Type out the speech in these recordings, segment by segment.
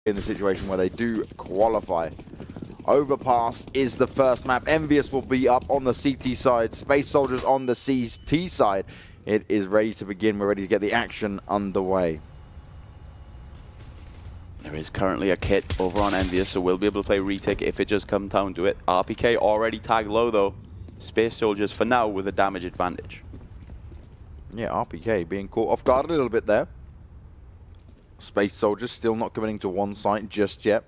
in the situation where they do qualify. Overpass is the first map. EnVyUs will be up on the CT side. Space Soldiers on the CT side. It is ready to begin. We're ready to get the action underway. There is currently a kit over on EnVyUs, so we'll be able to play retake if it just comes down to it. RPK already tagged low though. Space Soldiers for now with a damage advantage. Yeah, RPK being caught off guard a little bit there. Space Soldiers still not committing to one site just yet.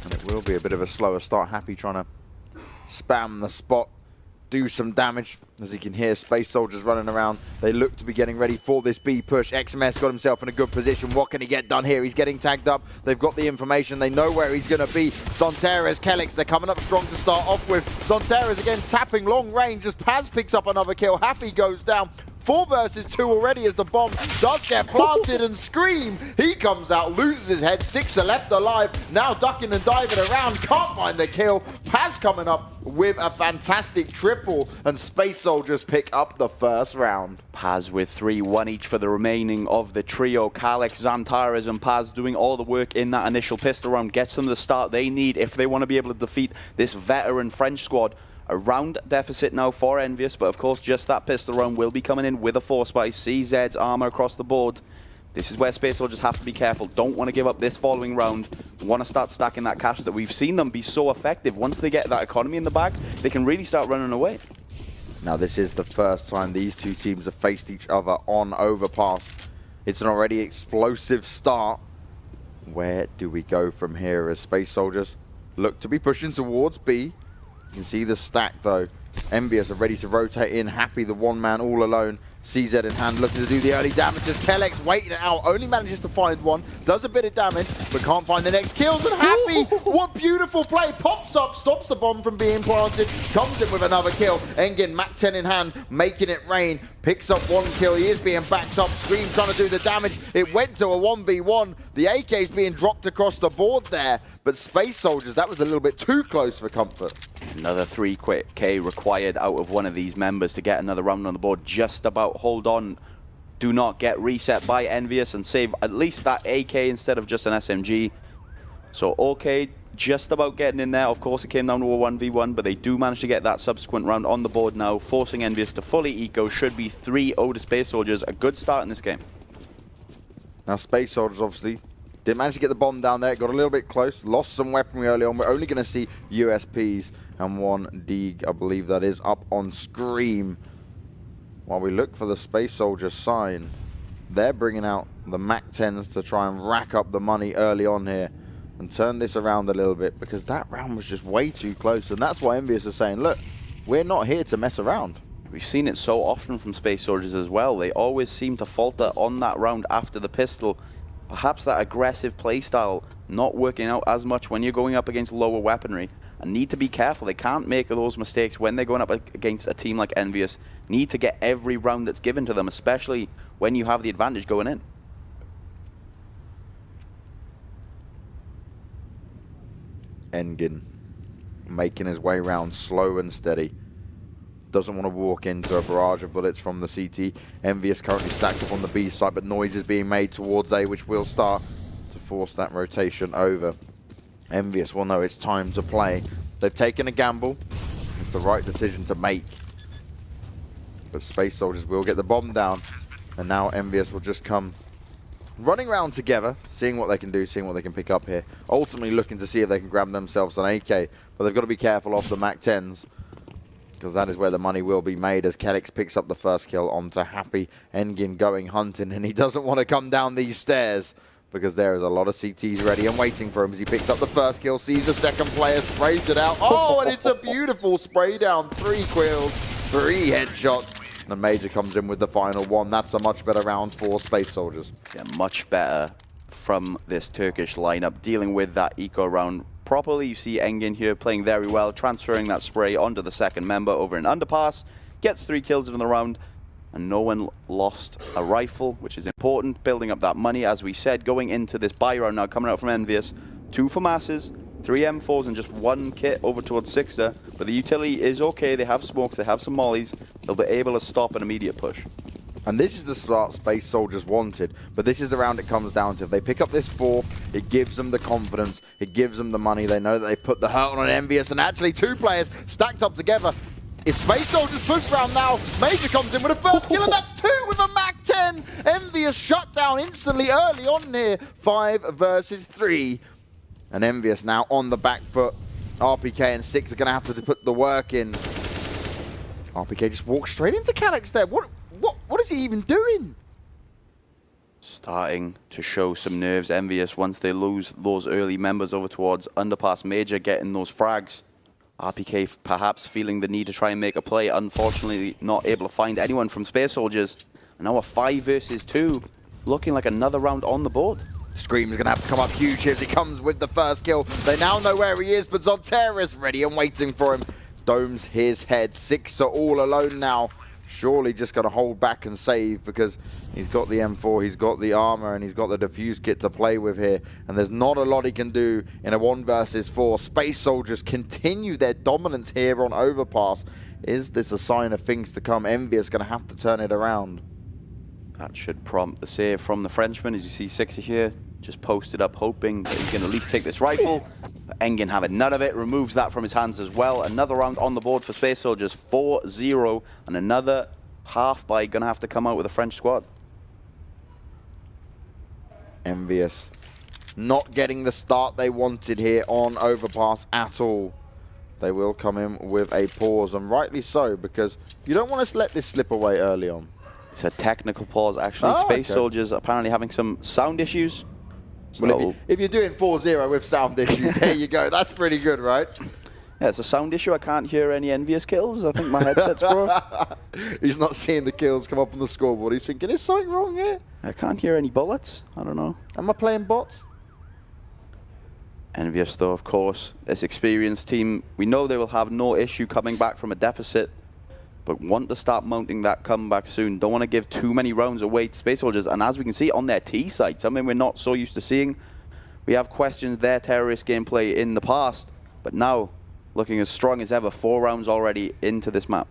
And it will be a bit of a slower start. Happy trying to spam the spot, do some damage. As you can hear, Space Soldiers running around. They look to be getting ready for this B push. XMS got himself in a good position. What can he get done here? He's getting tagged up. They've got the information. They know where he's going to be. Sonterra's, Kellex, they're coming up strong to start off with. Sonterra's again tapping long range as Paz picks up another kill. Happy goes down. 4 versus 2 already as the bomb does get planted and Scream. He comes out, loses his head. 6 are left alive. Now ducking and diving around. Can't find the kill. Paz coming up with a fantastic triple and Space Soldiers pick up the first round. Paz with 3, 1 each for the remaining of the trio. Kalex, Xantares and Paz doing all the work in that initial pistol round. Gets them the start they need if they want to be able to defeat this veteran French squad. A round deficit now for EnVyUs, but of course just that pistol round will be coming in with a force by CZ's armor across the board. This is where Space Soldiers have to be careful. Don't want to give up this following round. Want to start stacking that cash that we've seen them be so effective. Once they get that economy in the bag, they can really start running away. Now this is the first time these two teams have faced each other on Overpass. It's an already explosive start. Where do we go from here as Space Soldiers look to be pushing towards B? You can see the stack though. EnVyUs are ready to rotate in. Happy the one man all alone. CZ in hand looking to do the early damage as Kellex waiting it out. Only manages to find one. Does a bit of damage but can't find the next kills. And Happy, what beautiful play. Pops up, stops the bomb from being planted. Comes in with another kill. Engin, Mac 10 in hand, making it rain. Picks up 1 kill. He is being backed up. Scream trying to do the damage. It went to a 1v1. The AK is being dropped across the board there. But Space Soldiers, that was a little bit too close for comfort. Another 3K required out of one of these members to get another round on the board. Just about hold on. Do not get reset by EnVyUs and save at least that AK instead of just an SMG. So OK, just about getting in there. Of course, it came down to a 1v1, but they do manage to get that subsequent round on the board now, forcing EnVyUs to fully eco. Should be 3-0 to Space Soldiers. A good start in this game. Now, Space Soldiers obviously didn't manage to get the bomb down there. Got a little bit close. Lost some weaponry early on. We're only going to see USPs and 1 Deeg, I believe that is, up on Scream. While we look for the Space Soldiers sign, they're bringing out the Mac 10s to try and rack up the money early on here and turn this around a little bit, because that round was just way too close. And that's why EnVyUs is saying, look, we're not here to mess around. We've seen it so often from Space Soldiers as well. They always seem to falter on that round after the pistol. Perhaps that aggressive playstyle not working out as much when you're going up against lower weaponry. And need to be careful. They can't make those mistakes when they're going up against a team like EnVyUs. Need to get every round that's given to them, especially when you have the advantage going in. Engin making his way around slow and steady. Doesn't want to walk into a barrage of bullets from the CT. EnVyUs currently stacked up on the B side, but noise is being made towards A, which will start to force that rotation over. EnVyUs will know it's time to play. They've taken a gamble. It's the right decision to make. But Space Soldiers will get the bomb down. And now EnVyUs will just come running around together, seeing what they can do, seeing what they can pick up here. Ultimately looking to see if they can grab themselves an AK. But they've got to be careful of the Mac 10s, because that is where the money will be made as Kellex picks up the first kill onto Happy. Engin going hunting, and he doesn't want to come down these stairs, because there is a lot of CTs ready and waiting for him as he picks up the first kill, sees the second player, sprays it out. Oh, and it's a beautiful spray down. 3 kills, 3 headshots. The Major comes in with the final one. That's a much better round for Space Soldiers. Yeah, much better from this Turkish lineup, dealing with that eco round properly. You see Engin here playing very well, transferring that spray onto the second member over in Underpass. Gets 3 kills in the round. And no one lost a rifle, which is important, building up that money, as we said, going into this buy round now, coming out from EnVyUs. 2 FAMASs, 3 M4s, and just 1 kit over towards Sixter. But the utility is okay. They have smokes, they have some mollies. They'll be able to stop an immediate push. And this is the start Space Soldiers wanted, but this is the round it comes down to. If they pick up this 4th, it gives them the confidence, it gives them the money. They know that they put the hurt on EnVyUs, and actually 2 players stacked up together. It's Space Soldiers push round now. Major comes in with a first kill, and that's 2 with a MAC-10. EnVyUs shut down instantly early on here. 5 versus 3. And EnVyUs now on the back foot. RPK and 6 are going to have to put the work in. RPK just walks straight into Calyx there. What is he even doing? Starting to show some nerves, EnVyUs, once they lose those early members over towards Underpass. Major getting those frags. RPK perhaps feeling the need to try and make a play. Unfortunately, not able to find anyone from Space Soldiers. And now a 5 versus 2. Looking like another round on the board. Scream's going to have to come up huge here as he comes with the first kill. They now know where he is, but Zonterra's ready and waiting for him. Domes his head. 6 are all alone now. Surely just got to hold back and save because he's got the M4, he's got the armor, and he's got the defuse kit to play with here. And there's not a lot he can do in a 1 versus 4. Space Soldiers continue their dominance here on Overpass. Is this a sign of things to come? EnVyUs going to have to turn it around. That should prompt the save from the Frenchman. As you see, 6 here just posted up, hoping that he can at least take this rifle. But Engin having none of it, removes that from his hands as well. Another round on the board for Space Soldiers, 4-0, and another half by gonna have to come out with a French squad. EnVyUs not getting the start they wanted here on Overpass at all. They will come in with a pause, and rightly so, because you don't want to let this slip away early on. It's a technical pause, actually. Space Soldiers apparently having some sound issues. Well, if you're doing 4-0 with sound issues, there you go. That's pretty good, right? Yeah, it's a sound issue. I can't hear any EnVyUs kills. I think my headset's broke. He's not seeing the kills come up on the scoreboard. He's thinking, is something wrong here? I can't hear any bullets. I don't know. Am I playing bots? EnVyUs, though, of course, this experienced team, we know they will have no issue coming back from a deficit, but want to start mounting that comeback soon. Don't want to give too many rounds away to Space Soldiers. And as we can see on their T side, something we're not so used to seeing, we have questioned their terrorist gameplay in the past, but now looking as strong as ever. 4 rounds already into this map.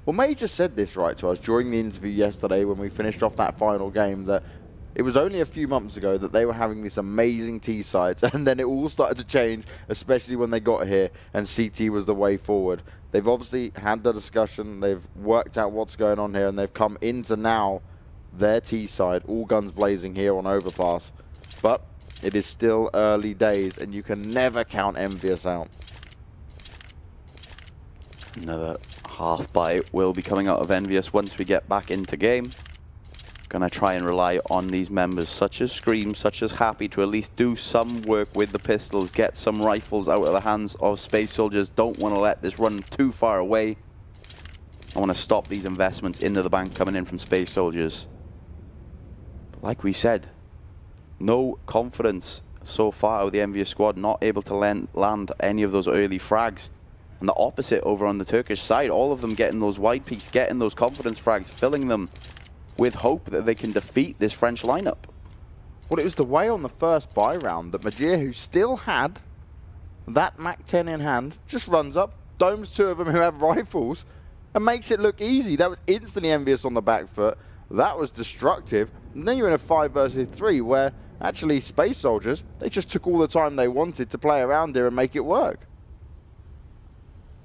Well, Major said this right to us during the interview yesterday when we finished off that final game, that it was only a few months ago that they were having this amazing T sides, and then it all started to change, especially when they got here and CT was the way forward. They've obviously had the discussion, they've worked out what's going on here, and they've come into now their T side, all guns blazing here on Overpass. But it is still early days, and you can never count EnVyUs out. Another half bite will be coming out of EnVyUs once we get back into game. Gonna try and rely on these members such as Scream, such as Happy, to at least do some work with the pistols, get some rifles out of the hands of Space Soldiers. Don't want to let this run too far away. I want to stop these investments into the bank coming in from Space Soldiers. But like we said, no confidence so far out of the EnVyUs squad, not able to land any of those early frags. And the opposite over on the Turkish side, all of them getting those wide peaks, getting those confidence frags, filling them with hope that they can defeat this French lineup. Well, it was the way on the first buy round that Majir, who still had that MAC-10 in hand, just runs up, domes 2 of them who have rifles, and makes it look easy. That was instantly EnVyUs on the back foot. That was destructive. And then you're in a 5 versus 3 where actually Space Soldiers, they just took all the time they wanted to play around here and make it work.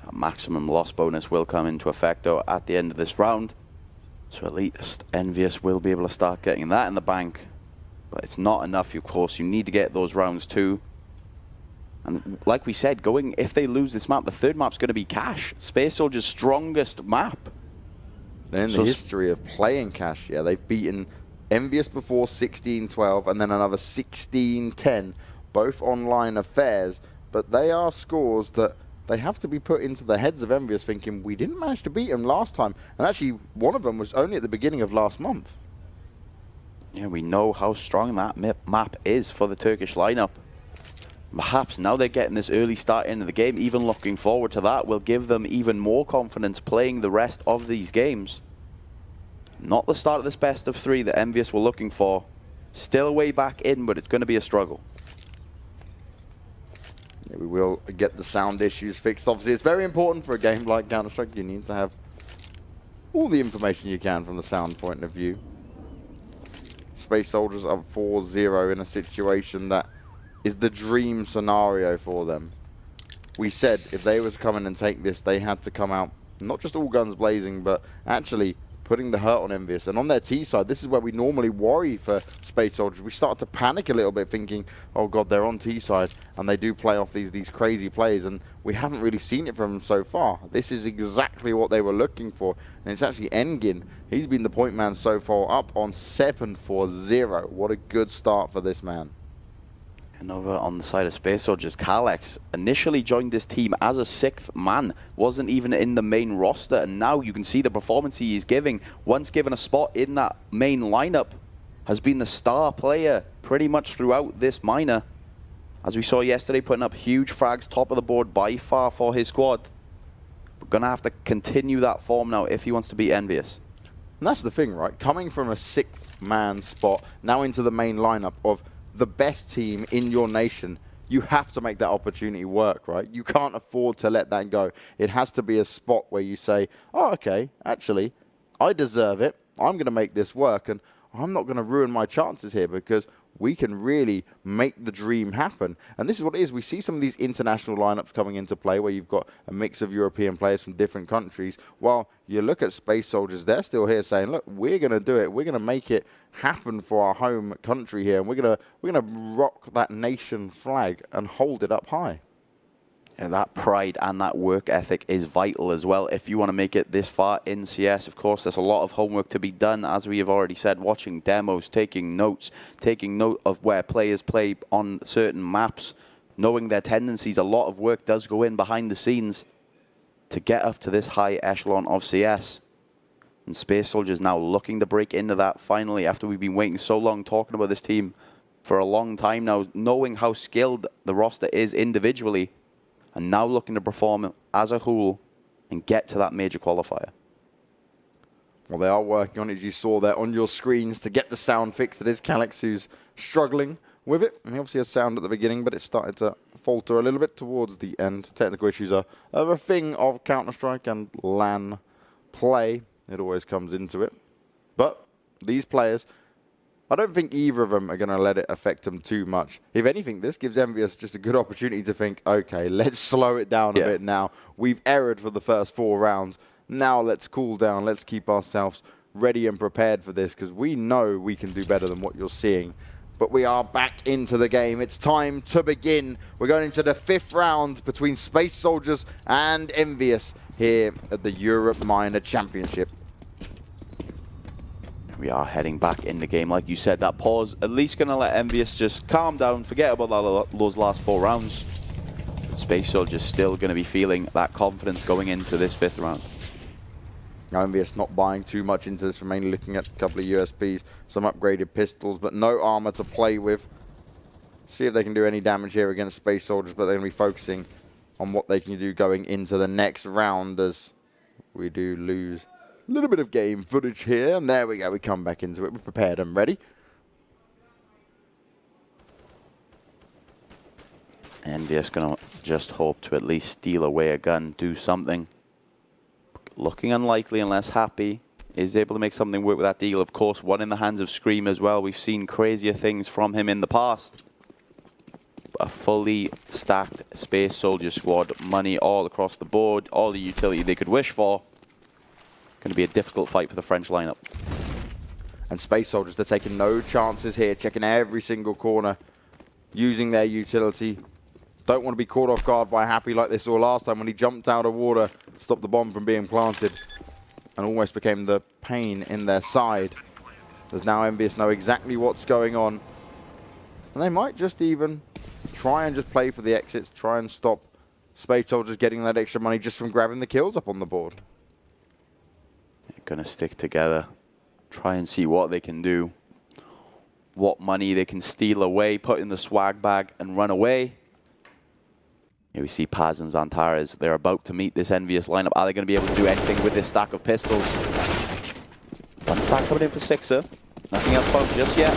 A maximum loss bonus will come into effect, though, at the end of this round. So at least EnVyUs will be able to start getting that in the bank. But it's not enough, of course. You need to get those rounds too. And like we said, if they lose this map, the 3rd map's going to be Cash. Space Soldiers' strongest map. In the history of playing Cash, yeah, they've beaten EnVyUs before 16-12 and then another 16-10, both online affairs. But they are scores that they have to be put into the heads of EnVyUs thinking, we didn't manage to beat them last time. And actually, one of them was only at the beginning of last month. Yeah, we know how strong that map is for the Turkish lineup. Perhaps now they're getting this early start into the game, even looking forward to that, will give them even more confidence playing the rest of these games. Not the start of this best of 3 that EnVyUs were looking for. Still a way back in, but it's going to be a struggle. We will get the sound issues fixed. Obviously, it's very important for a game like Counter-Strike. You need to have all the information you can from the sound point of view. Space Soldiers up 4-0 in a situation that is the dream scenario for them. We said if they were to come in and take this, they had to come out not just all guns blazing, but actually putting the hurt on EnVyUs. And on their T side, this is where we normally worry for Space Soldiers. We start to panic a little bit thinking, oh god, they're on T side, and they do play off these crazy plays, and we haven't really seen it from them so far. This is exactly what they were looking for, and it's actually Engin. He's been the point man so far, up on 7-4-0. What a good start for this man. And over on the side of Space Soldiers, Kalex initially joined this team as a 6th man, wasn't even in the main roster, and now you can see the performance he is giving. Once given a spot in that main lineup, has been the star player pretty much throughout this minor. As we saw yesterday, putting up huge frags, top of the board by far for his squad. We're going to have to continue that form now if he wants to beat EnVyUs. And that's the thing, right? Coming from a 6th man spot, now into the main lineup of the best team in your nation, you have to make that opportunity work, right? You can't afford to let that go. It has to be a spot where you say, oh, okay, actually, I deserve it. I'm going to make this work, and I'm not going to ruin my chances here because we can really make the dream happen. And this is what it is. We see some of these international lineups coming into play where you've got a mix of European players from different countries. While you look at Space Soldiers, they're still here saying, look, we're going to do it. We're going to make it happen for our home country here. And we're going to rock that nation flag and hold it up high. And that pride and that work ethic is vital as well if you want to make it this far in CS. Of course, there's a lot of homework to be done, as we have already said, watching demos, taking notes, taking note of where players play on certain maps, knowing their tendencies. A lot of work does go in behind the scenes to get up to this high echelon of CS. And Space Soldiers now looking to break into that finally after we've been waiting so long, talking about this team for a long time now, knowing how skilled the roster is individually. And now looking to perform as a whole and get to that major qualifier. Well, they are working on it, as you saw there on your screens, to get the sound fixed. It is Kalex who's struggling with it. And he obviously has sound at the beginning, but it started to falter a little bit towards the end. Technical issues are a thing of Counter-Strike and LAN play. It always comes into it. But these players, I don't think either of them are going to let it affect them too much. If anything, this gives EnVyUs just a good opportunity to think, okay, let's slow it down a bit now. We've erred for the first 4 rounds. Now let's cool down. Let's keep ourselves ready and prepared for this because we know we can do better than what you're seeing. But we are back into the game. It's time to begin. We're going into the 5th round between Space Soldiers and EnVyUs here at the Europe Minor Championship. We are heading back in the game. Like you said, that pause at least going to let EnVyUs just calm down, forget about those last 4 rounds. But Space Soldiers still going to be feeling that confidence going into this 5th round. Now EnVyUs not buying too much into this, mainly looking at a couple of USBs, some upgraded pistols, but no armor to play with. See if they can do any damage here against Space Soldiers, but they're going to be focusing on what they can do going into the next round as we do lose a little bit of game footage here, and there we go. We come back into it. We're prepared and ready. EnVyUs going to just hope to at least steal away a gun, do something. Looking unlikely unless Happy is able to make something work with that deal. Of course, one in the hands of Scream as well. We've seen crazier things from him in the past. A fully stacked Space Soldier squad, money all across the board, all the utility they could wish for. Going to be a difficult fight for the French lineup. And Space Soldiers, they're taking no chances here, checking every single corner, using their utility. Don't want to be caught off guard by Happy like they saw last time when he jumped out of water, stopped the bomb from being planted, and almost became the pain in their side. As now EnVyUs know exactly what's going on. And they might just even try and just play for the exits, try and stop Space Soldiers getting that extra money just from grabbing the kills up on the board. Going to stick together, try and see what they can do, what money they can steal away, put in the swag bag and run away. Here we see Paz and Zantares. They're about to meet this EnVyUs lineup. Are they going to be able to do anything with this stack of pistols? One stack coming in for Sixer. Nothing else found just yet.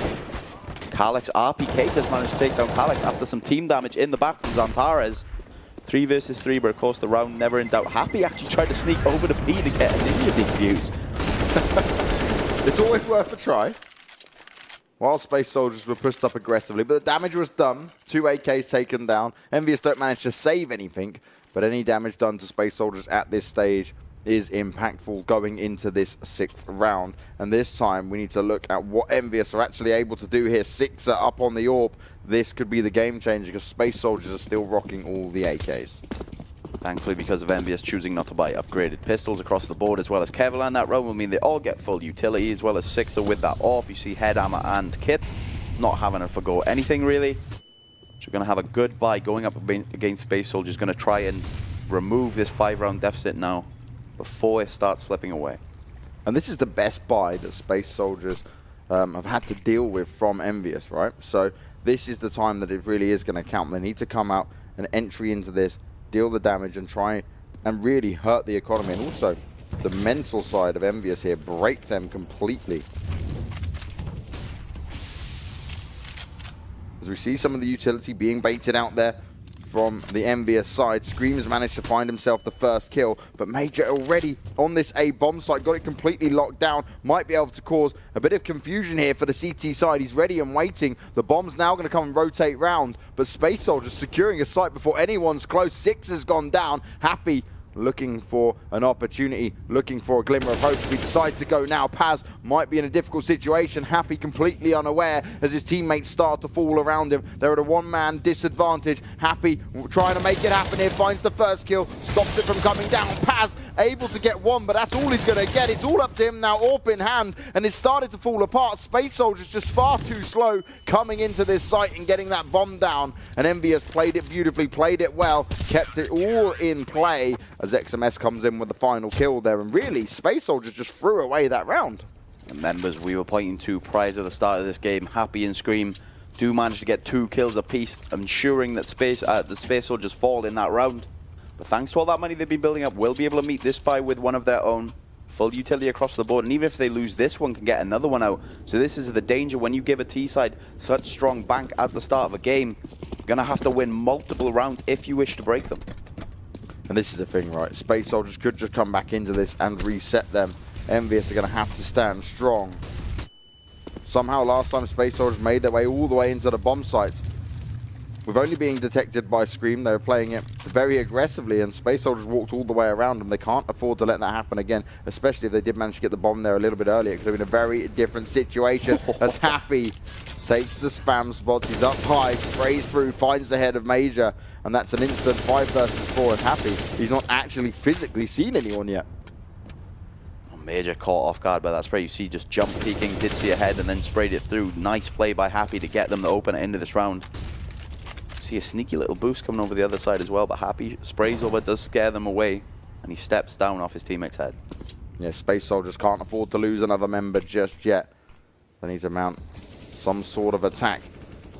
Kalex, RPK has managed to take down Kalex after some team damage in the back from Zantares. 3 versus 3, but of course the round never in doubt. Happy actually tried to sneak over the P to get a ninja defuse. It's always worth a try. While Space Soldiers were pushed up aggressively, but the damage was done. 2 AKs taken down. EnVyUs don't manage to save anything, but any damage done to Space Soldiers at this stage is impactful going into this 6th round. And this time we need to look at what EnVyUs are actually able to do here. Sixer up on the AWP. This could be the game changer because Space Soldiers are still rocking all the AKs. Thankfully, because of EnVyUs choosing not to buy upgraded pistols across the board, as well as Kevlar in that round, will mean they all get full utility, as well as Sixer with that AWP. You see Head Hammer and Kit not having to forgo anything, really. So we're going to have a good buy going up against Space Soldiers. Going to try and remove this 5-round deficit now before it starts slipping away. And this is the best buy that Space Soldiers have had to deal with from EnVyUs, right? So this is the time that it really is going to count. They need to come out and entry into this, deal the damage and try and really hurt the economy, and also the mental side of EnVyUs here, break them completely. As we see some of the utility being baited out there from the EnVyUs side, Scream's managed to find himself the first kill, but Major already on this A bomb site, got it completely locked down, might be able to cause a bit of confusion here for the CT side. He's ready and waiting. The bomb's now going to come and rotate round, but Space Soldiers securing a site before anyone's close. Six has gone down. Happy looking for an opportunity, looking for a glimmer of hope. If he decides to go now, Paz might be in a difficult situation. Happy completely unaware as his teammates start to fall around him. They're at a one-man disadvantage. Happy trying to make it happen here, finds the first kill, stops it from coming down. Paz able to get one, but that's all he's going to get. It's all up to him now, AWP in hand, and it's started to fall apart. Space Soldiers just far too slow coming into this site and getting that bomb down. And EnVyUs played it beautifully, played it well, kept it all in play as XMS comes in with the final kill there. And really, Space Soldiers just threw away that round. And members we were pointing to prior to the start of this game, Happy and Scream do manage to get 2 kills apiece, ensuring that the Space Soldiers fall in that round. But thanks to all that money they've been building up, we'll be able to meet this buy with one of their own. Full utility across the board, and even if they lose this one, can get another one out. So this is the danger when you give a T-side such strong bank at the start of a game. You're going to have to win multiple rounds if you wish to break them. And this is the thing, right? Space Soldiers could just come back into this and reset them. EnVyUs are going to have to stand strong. Somehow last time Space Soldiers made their way all the way into the bomb site. With only being detected by Scream, they were playing it very aggressively, and Space Soldiers walked all the way around them. They can't afford to let that happen again, especially if they did manage to get the bomb there a little bit earlier. It could have been a very different situation. As Happy takes the spam spots, he's up high, sprays through, finds the head of Major, and that's an instant 5 versus 4 as Happy. He's not actually physically seen anyone yet. Major caught off guard by that spray. You see just jump peeking, did see a head, and then sprayed it through. Nice play by Happy to get them to open it into this round. See a sneaky little boost coming over the other side as well, but Happy sprays over, does scare them away, and he steps down off his teammate's head. Yeah, Space Soldiers can't afford to lose another member just yet. They need to mount some sort of attack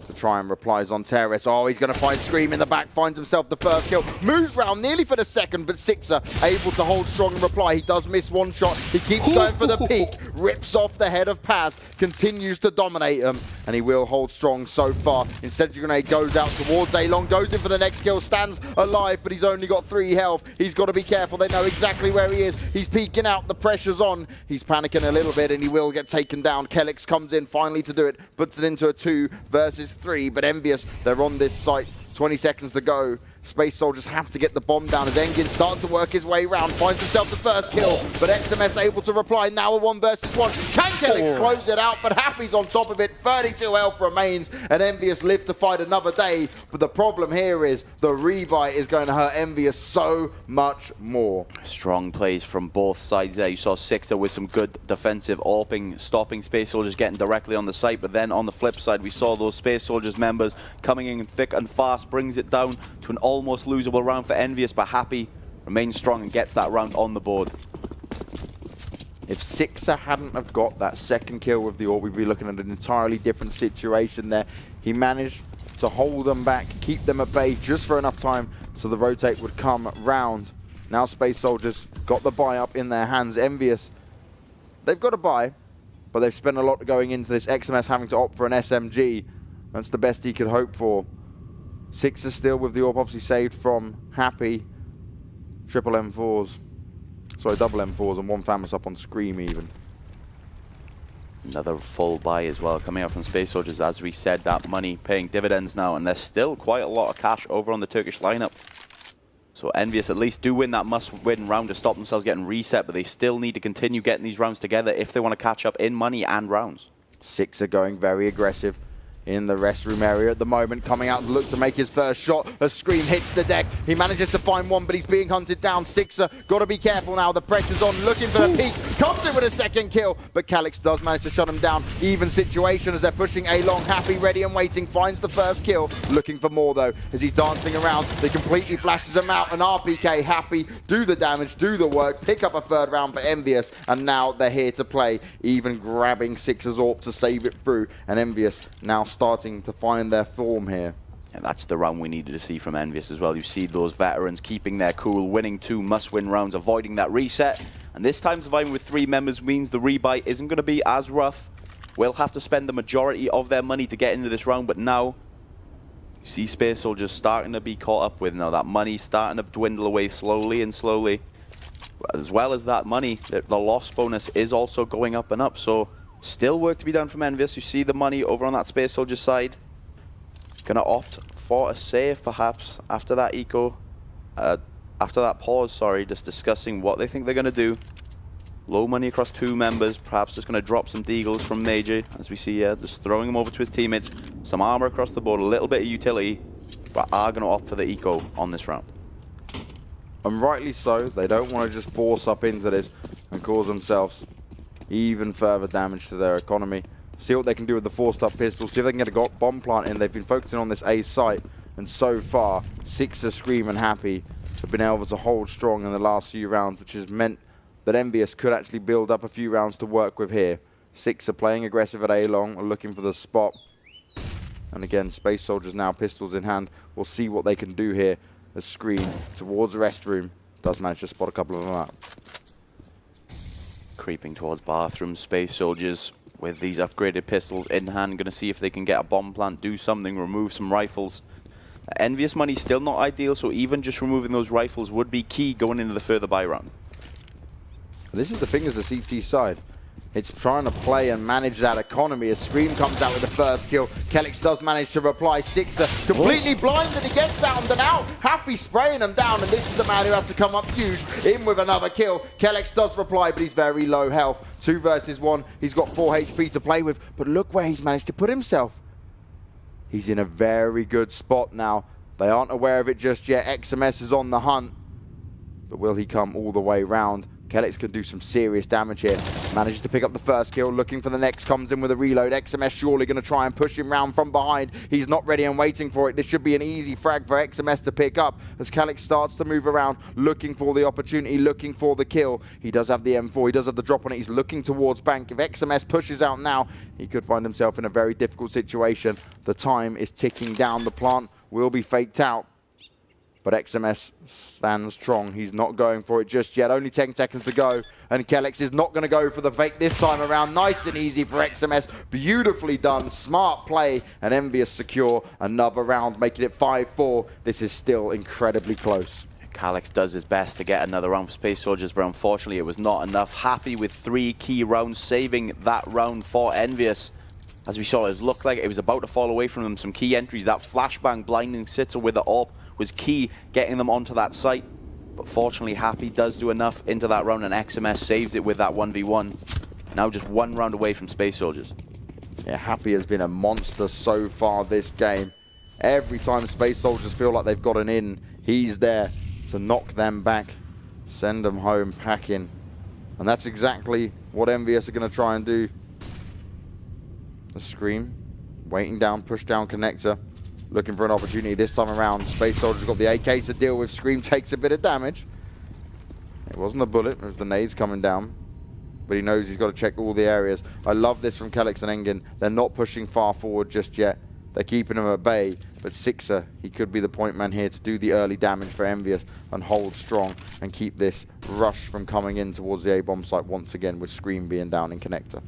to try and replies on Terrace. Oh, he's going to find Scream in the back, finds himself the first kill, moves round nearly for the second, but Sixer able to hold strong and reply. He does miss one shot, he keeps going for the peak, rips off the head of Paz, continues to dominate him, and he will hold strong so far. Incendiary Grenade goes out towards A-Long, goes in for the next kill, stands alive, but he's only got 3 health. He's got to be careful, they know exactly where he is. He's peeking out, the pressure's on. He's panicking a little bit, and he will get taken down. Kelix comes in finally to do it, puts it into a 2 versus 3, but EnVyUs, they're on this site. 20 seconds to go. Space Soldiers have to get the bomb down as Engin starts to work his way around, finds himself the first kill, but XMS able to reply. Now a 1 versus 1. Can Kelix close it out? But Happy's on top of it. 32 health remains, and EnVyUs live to fight another day. But the problem here is the rebuy is going to hurt EnVyUs so much more. Strong plays from both sides there. You saw Sixer with some good defensive AWPing, stopping Space Soldiers getting directly on the site. But then on the flip side, we saw those Space Soldiers members coming in thick and fast, brings it down to an almost losable round for EnVyUs, but Happy remains strong and gets that round on the board. If Sixer hadn't have got that second kill with the AWP, we'd be looking at an entirely different situation there. He managed to hold them back, keep them at bay just for enough time so the rotate would come round. Now Space Soldiers got the buy up in their hands. EnVyUs, they've got a buy, but they've spent a lot going into this. XMS having to opt for an SMG. That's the best he could hope for. Sixer still with the AWP, obviously saved from Happy. Triple M4s. Sorry, double M4s and 1 Famous up on Scream even. Another full buy as well coming out from Space Soldiers. As we said, that money paying dividends now, and there's still quite a lot of cash over on the Turkish lineup. So EnVyUs at least do win that must-win round to stop themselves getting reset, but they still need to continue getting these rounds together if they want to catch up in money and rounds. Six are going very aggressive in the restroom area at the moment, coming out to look to make his first shot. A Scream hits the deck. He manages to find one, but he's being hunted down. Sixer, got to be careful now. The pressure's on, looking for the peak. Comes in with a second kill, but Calyx does manage to shut him down. Even situation as they're pushing A-Long. Happy, ready and waiting, finds the first kill. Looking for more though, as he's dancing around. They completely flashes him out. An RPK, Happy, do the damage, do the work, pick up a third round for EnVyUs, and now they're here to play. Even grabbing Sixer's AWP to save it through, and EnVyUs now starting to find their form here. And that's the round we needed to see from EnVyUs as well. You see those veterans keeping their cool, winning 2 must-win rounds, avoiding that reset. And this time surviving with 3 members means the rebuy isn't going to be as rough. We'll have to spend the majority of their money to get into this round, but now you see Space Soldiers starting to be caught up with now. That money starting to dwindle away slowly and slowly. As well as that money, the loss bonus is also going up and up. So still work to be done from EnVyUs. You see the money over on that Space Soldier side. Gonna opt for a save perhaps after that eco, after that pause, sorry, just discussing what they think they're gonna do. Low money across 2 members, perhaps just gonna drop some deagles from Major, as we see here, just throwing them over to his teammates. Some armor across the board, a little bit of utility, but are gonna opt for the eco on this round. And rightly so, they don't want to just force up into this and cause themselves even further damage to their economy. See what they can do with the forced up pistol, see if they can get a bomb plant in. They've been focusing on this A site, and so far, Sixer, Scream and Happy have been able to hold strong in the last few rounds, which has meant that EnVyUs could actually build up a few rounds to work with here. Sixer playing aggressive at A-Long, looking for the spot. And again, Space Soldiers now pistols in hand. We'll see what they can do here as Scream towards the restroom does manage to spot a couple of them out. Creeping towards bathroom, Space Soldiers with these upgraded pistols in hand, going to see if they can get a bomb plant, do something, remove some rifles. EnVyUs money still not ideal, so even just removing those rifles would be key going into the further buy round. This is the thing as the CT side. It's trying to play and manage that economy as Scream comes out with the first kill. Calyx does manage to reply. Sixer completely blinded. He gets down and out. Happy spraying him down, and this is the man who has to come up huge in with another kill. Calyx does reply, but he's very low health. 2 versus 1. He's got 4 HP to play with, but look where he's managed to put himself. He's in a very good spot now. They aren't aware of it just yet. XMS is on the hunt, but will he come all the way round? Calyx could do some serious damage here. Manages to pick up the first kill, looking for the next, comes in with a reload. XMS surely going to try and push him round from behind. He's not ready and waiting for it. This should be an easy frag for XMS to pick up as Calyx starts to move around, looking for the opportunity, looking for the kill. He does have the M4, he does have the drop on it. He's looking towards bank. If XMS pushes out now, he could find himself in a very difficult situation. The time is ticking down. The plant will be faked out. But XMS stands strong. He's not going for it just yet. Only 10 seconds to go. And Calyx is not going to go for the fake this time around. Nice and easy for XMS. Beautifully done. Smart play. And EnVyUs secure another round, making it 5-4. This is still incredibly close. Calyx does his best to get another round for Space Soldiers, but unfortunately it was not enough. Happy with 3 key rounds, saving that round for EnVyUs. As we saw, it looked like it was about to fall away from them. Some key entries. That flashbang blinding Sitter with the AWP was key, getting them onto that site. But fortunately, Happy does do enough into that round, and XMS saves it with that 1v1. Now just 1 round away from Space Soldiers. Yeah, Happy has been a monster so far this game. Every time Space Soldiers feel like they've got an in, he's there to knock them back, send them home packing. And that's exactly what EnVyUs are going to try and do. The Scream, waiting down, push down connector. Looking for an opportunity this time around. Space Soldier's got the AKs to deal with. Scream takes a bit of damage. It wasn't a bullet, it was the nades coming down. But he knows he's got to check all the areas. I love this from Calyx and Engin. They're not pushing far forward just yet. They're keeping him at bay. But Sixer, he could be the point man here to do the early damage for EnVyUs and hold strong and keep this rush from coming in towards the A-bomb site once again, with Scream being down in connector.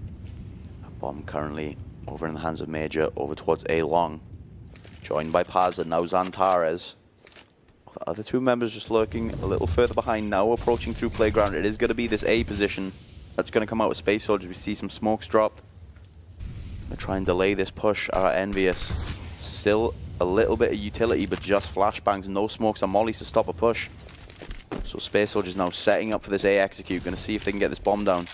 A bomb currently over in the hands of Major, over towards A-Long. Joined by Paz and now Zantares. The other 2 members just lurking a little further behind, now approaching through playground. It is going to be this A position that's going to come out with Space Soldiers. We see some smokes dropped. Gonna try and delay this push at EnVyUs. Still a little bit of utility, but just flashbangs, no smokes and mollies to stop a push. So Space Soldiers now setting up for this A execute, gonna see if they can get this bomb down.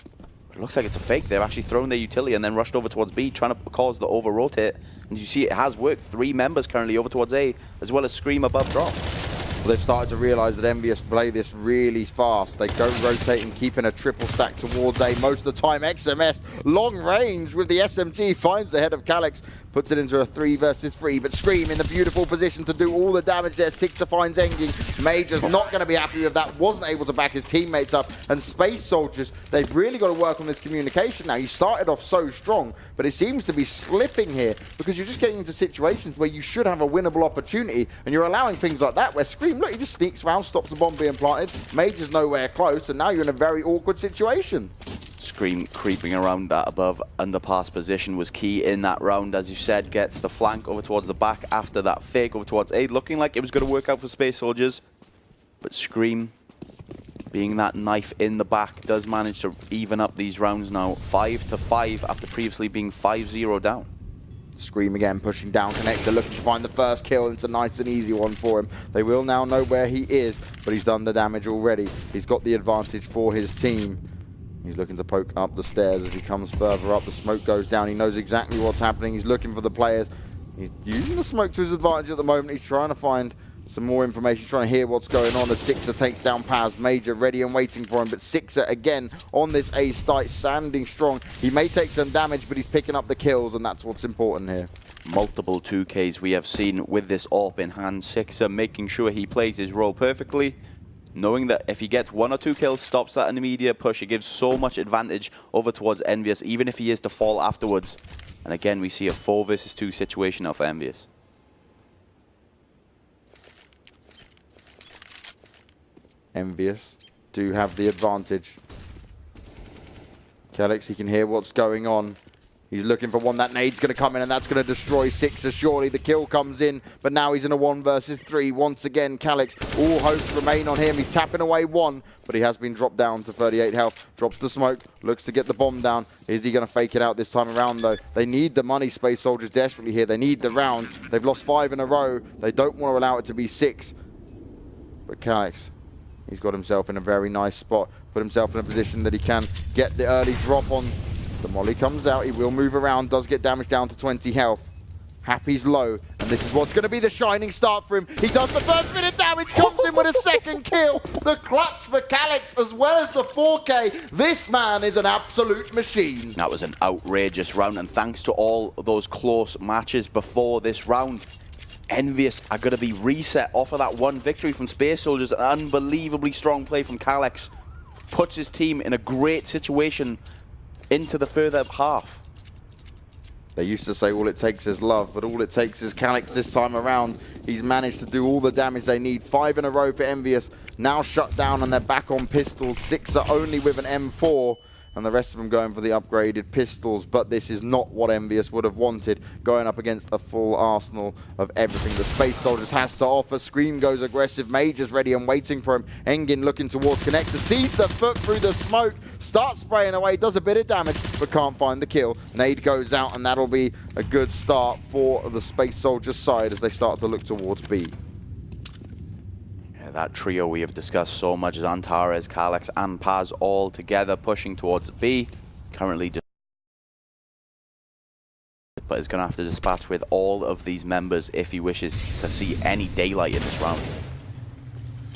But it looks like it's a fake. They've actually thrown their utility and then rushed over towards B, trying to cause the over rotate. And you see it has worked. 3 members currently over towards A, as well as Scream above drop. Well, they've started to realise that EnVyUs play this really fast. They go rotating, keeping a triple stack towards A most of the time. XMS, long range with the SMG, finds the head of Calyx, puts it into a 3 versus 3, but Scream in the beautiful position to do all the damage there. Sixer finds Engin. Major's not going to be happy with that, wasn't able to back his teammates up. And Space Soldiers, they've really got to work on this communication now. You started off so strong, but it seems to be slipping here because you're just getting into situations where you should have a winnable opportunity, and you're allowing things like that where Scream, look, he just sneaks around, stops the bomb being planted. Major's nowhere close, and now you're in a very awkward situation. Scream creeping around that above underpass position was key in that round, as you said. Gets the flank over towards the back after that fake over towards A, looking like it was going to work out for Space Soldiers. But Scream, being that knife in the back, does manage to even up these rounds now. 5-5 after previously being 5-0 down. Scream again, pushing down connector, looking to find the first kill. It's a nice and easy one for him. They will now know where he is, but he's done the damage already. He's got the advantage for his team. He's looking to poke up the stairs as he comes further up. The smoke goes down. He knows exactly what's happening. He's looking for the players. He's using the smoke to his advantage at the moment. He's trying to find some more information, trying to hear what's going on as Sixer takes down Paz. Major ready and waiting for him, but Sixer again on this A site, standing strong. He may take some damage, but he's picking up the kills, and that's what's important here. Multiple 2Ks we have seen with this AWP in hand. Sixer making sure he plays his role perfectly, knowing that if he gets 1 or 2 kills, stops that an immediate push. It gives so much advantage over towards EnVyUs, even if he is to fall afterwards. And again, we see a 4 versus 2 situation now for EnVyUs. EnVyUs do have the advantage. Calyx, he can hear what's going on. He's looking for one. That nade's going to come in, and that's going to destroy Sixer. Surely the kill comes in, but now he's in a 1 versus 3. Once again, Calyx, all hopes remain on him. He's tapping away 1, but he has been dropped down to 38 health. Drops the smoke, looks to get the bomb down. Is he going to fake it out this time around, though? They need the money, Space Soldiers, desperately here. They need the round. They've lost 5 in a row. They don't want to allow it to be 6. But Calyx, he's got himself in a very nice spot. Put himself in a position that he can get the early drop on. The molly comes out. He will move around. Does get damage down to 20 health. Happy's low. And this is what's going to be the shining start for him. He does the first bit of damage. Comes in with a second kill. The clutch for Calyx as well as the 4K. This man is an absolute machine. That was an outrageous round. And thanks to all those close matches before this round, EnVyUs are going to be reset off of that 1 victory from Space Soldiers. An unbelievably strong play from Calyx. Puts his team in a great situation into the further half. They used to say all it takes is love, but all it takes is Calyx this time around. He's managed to do all the damage they need. 5 in a row for EnVyUs. Now shut down and they're back on pistols. 6 are only with an M4. And the rest of them going for the upgraded pistols. But this is not what EnVyUs would have wanted, going up against a full arsenal of everything the Space Soldiers has to offer. Scream goes aggressive. Major's ready and waiting for him. Engin looking towards connector. Sees the foot through the smoke. Starts spraying away. Does a bit of damage, but can't find the kill. Nade goes out, and that'll be a good start for the Space Soldiers side as they start to look towards B. That trio we have discussed so much, Antares, Calyx and Paz all together pushing towards B. Currently, but is going to have to dispatch with all of these members if he wishes to see any daylight in this round.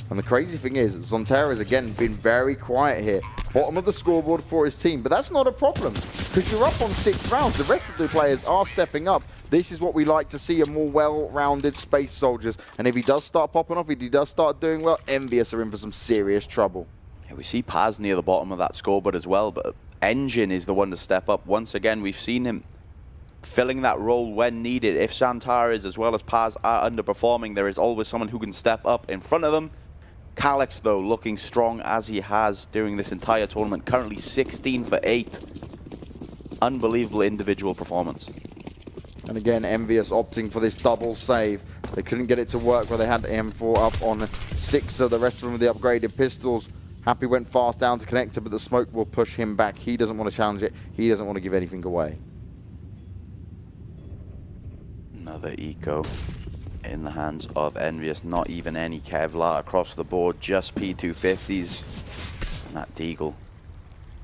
And the crazy thing is, Zontair has again been very quiet here. Bottom of the scoreboard for his team, but that's not a problem because you're up on 6 rounds. The rest of the players are stepping up. This is what we like to see, a more well-rounded Space Soldiers. And if he does start popping off, if he does start doing well, EnVyUs are in for some serious trouble. Yeah, we see Paz near the bottom of that scoreboard as well, but Engin is the one to step up. Once again, we've seen him filling that role when needed. If Shantaris as well as Paz are underperforming, there is always someone who can step up in front of them. Calyx, though, looking strong as he has during this entire tournament. Currently 16 for 8. Unbelievable individual performance. And again, EnVyUs opting for this double save. They couldn't get it to work where they had the M4 up on 6, the rest of them with the upgraded pistols. Happy went fast down to connector, but the smoke will push him back. He doesn't want to challenge it. He doesn't want to give anything away. Another eco in the hands of EnVyUs. Not even any Kevlar across the board, just P250s. And that Deagle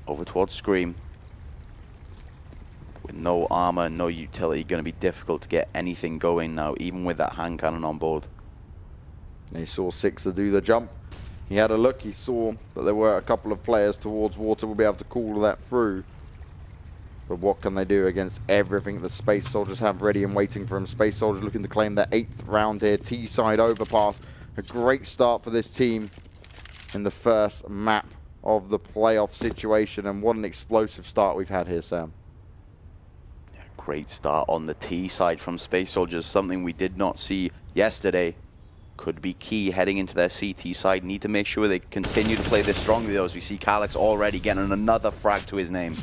over towards Scream. With no armor, no utility, going to be difficult to get anything going now, even with that hand cannon on board. He saw Sixer do the jump. He had a look. He saw that there were a couple of players towards water. Will be able to call that through. But what can they do against everything the Space Soldiers have ready and waiting for him? Space Soldiers looking to claim their 8th round here. T-side overpass. A great start for this team in the first map of the playoff situation. And what an explosive start we've had here, Sam. Yeah, great start on the T side from Space Soldiers. Something we did not see yesterday. Could be key heading into their CT side. Need to make sure they continue to play this strongly, though, as we see Calyx already getting another frag to his name.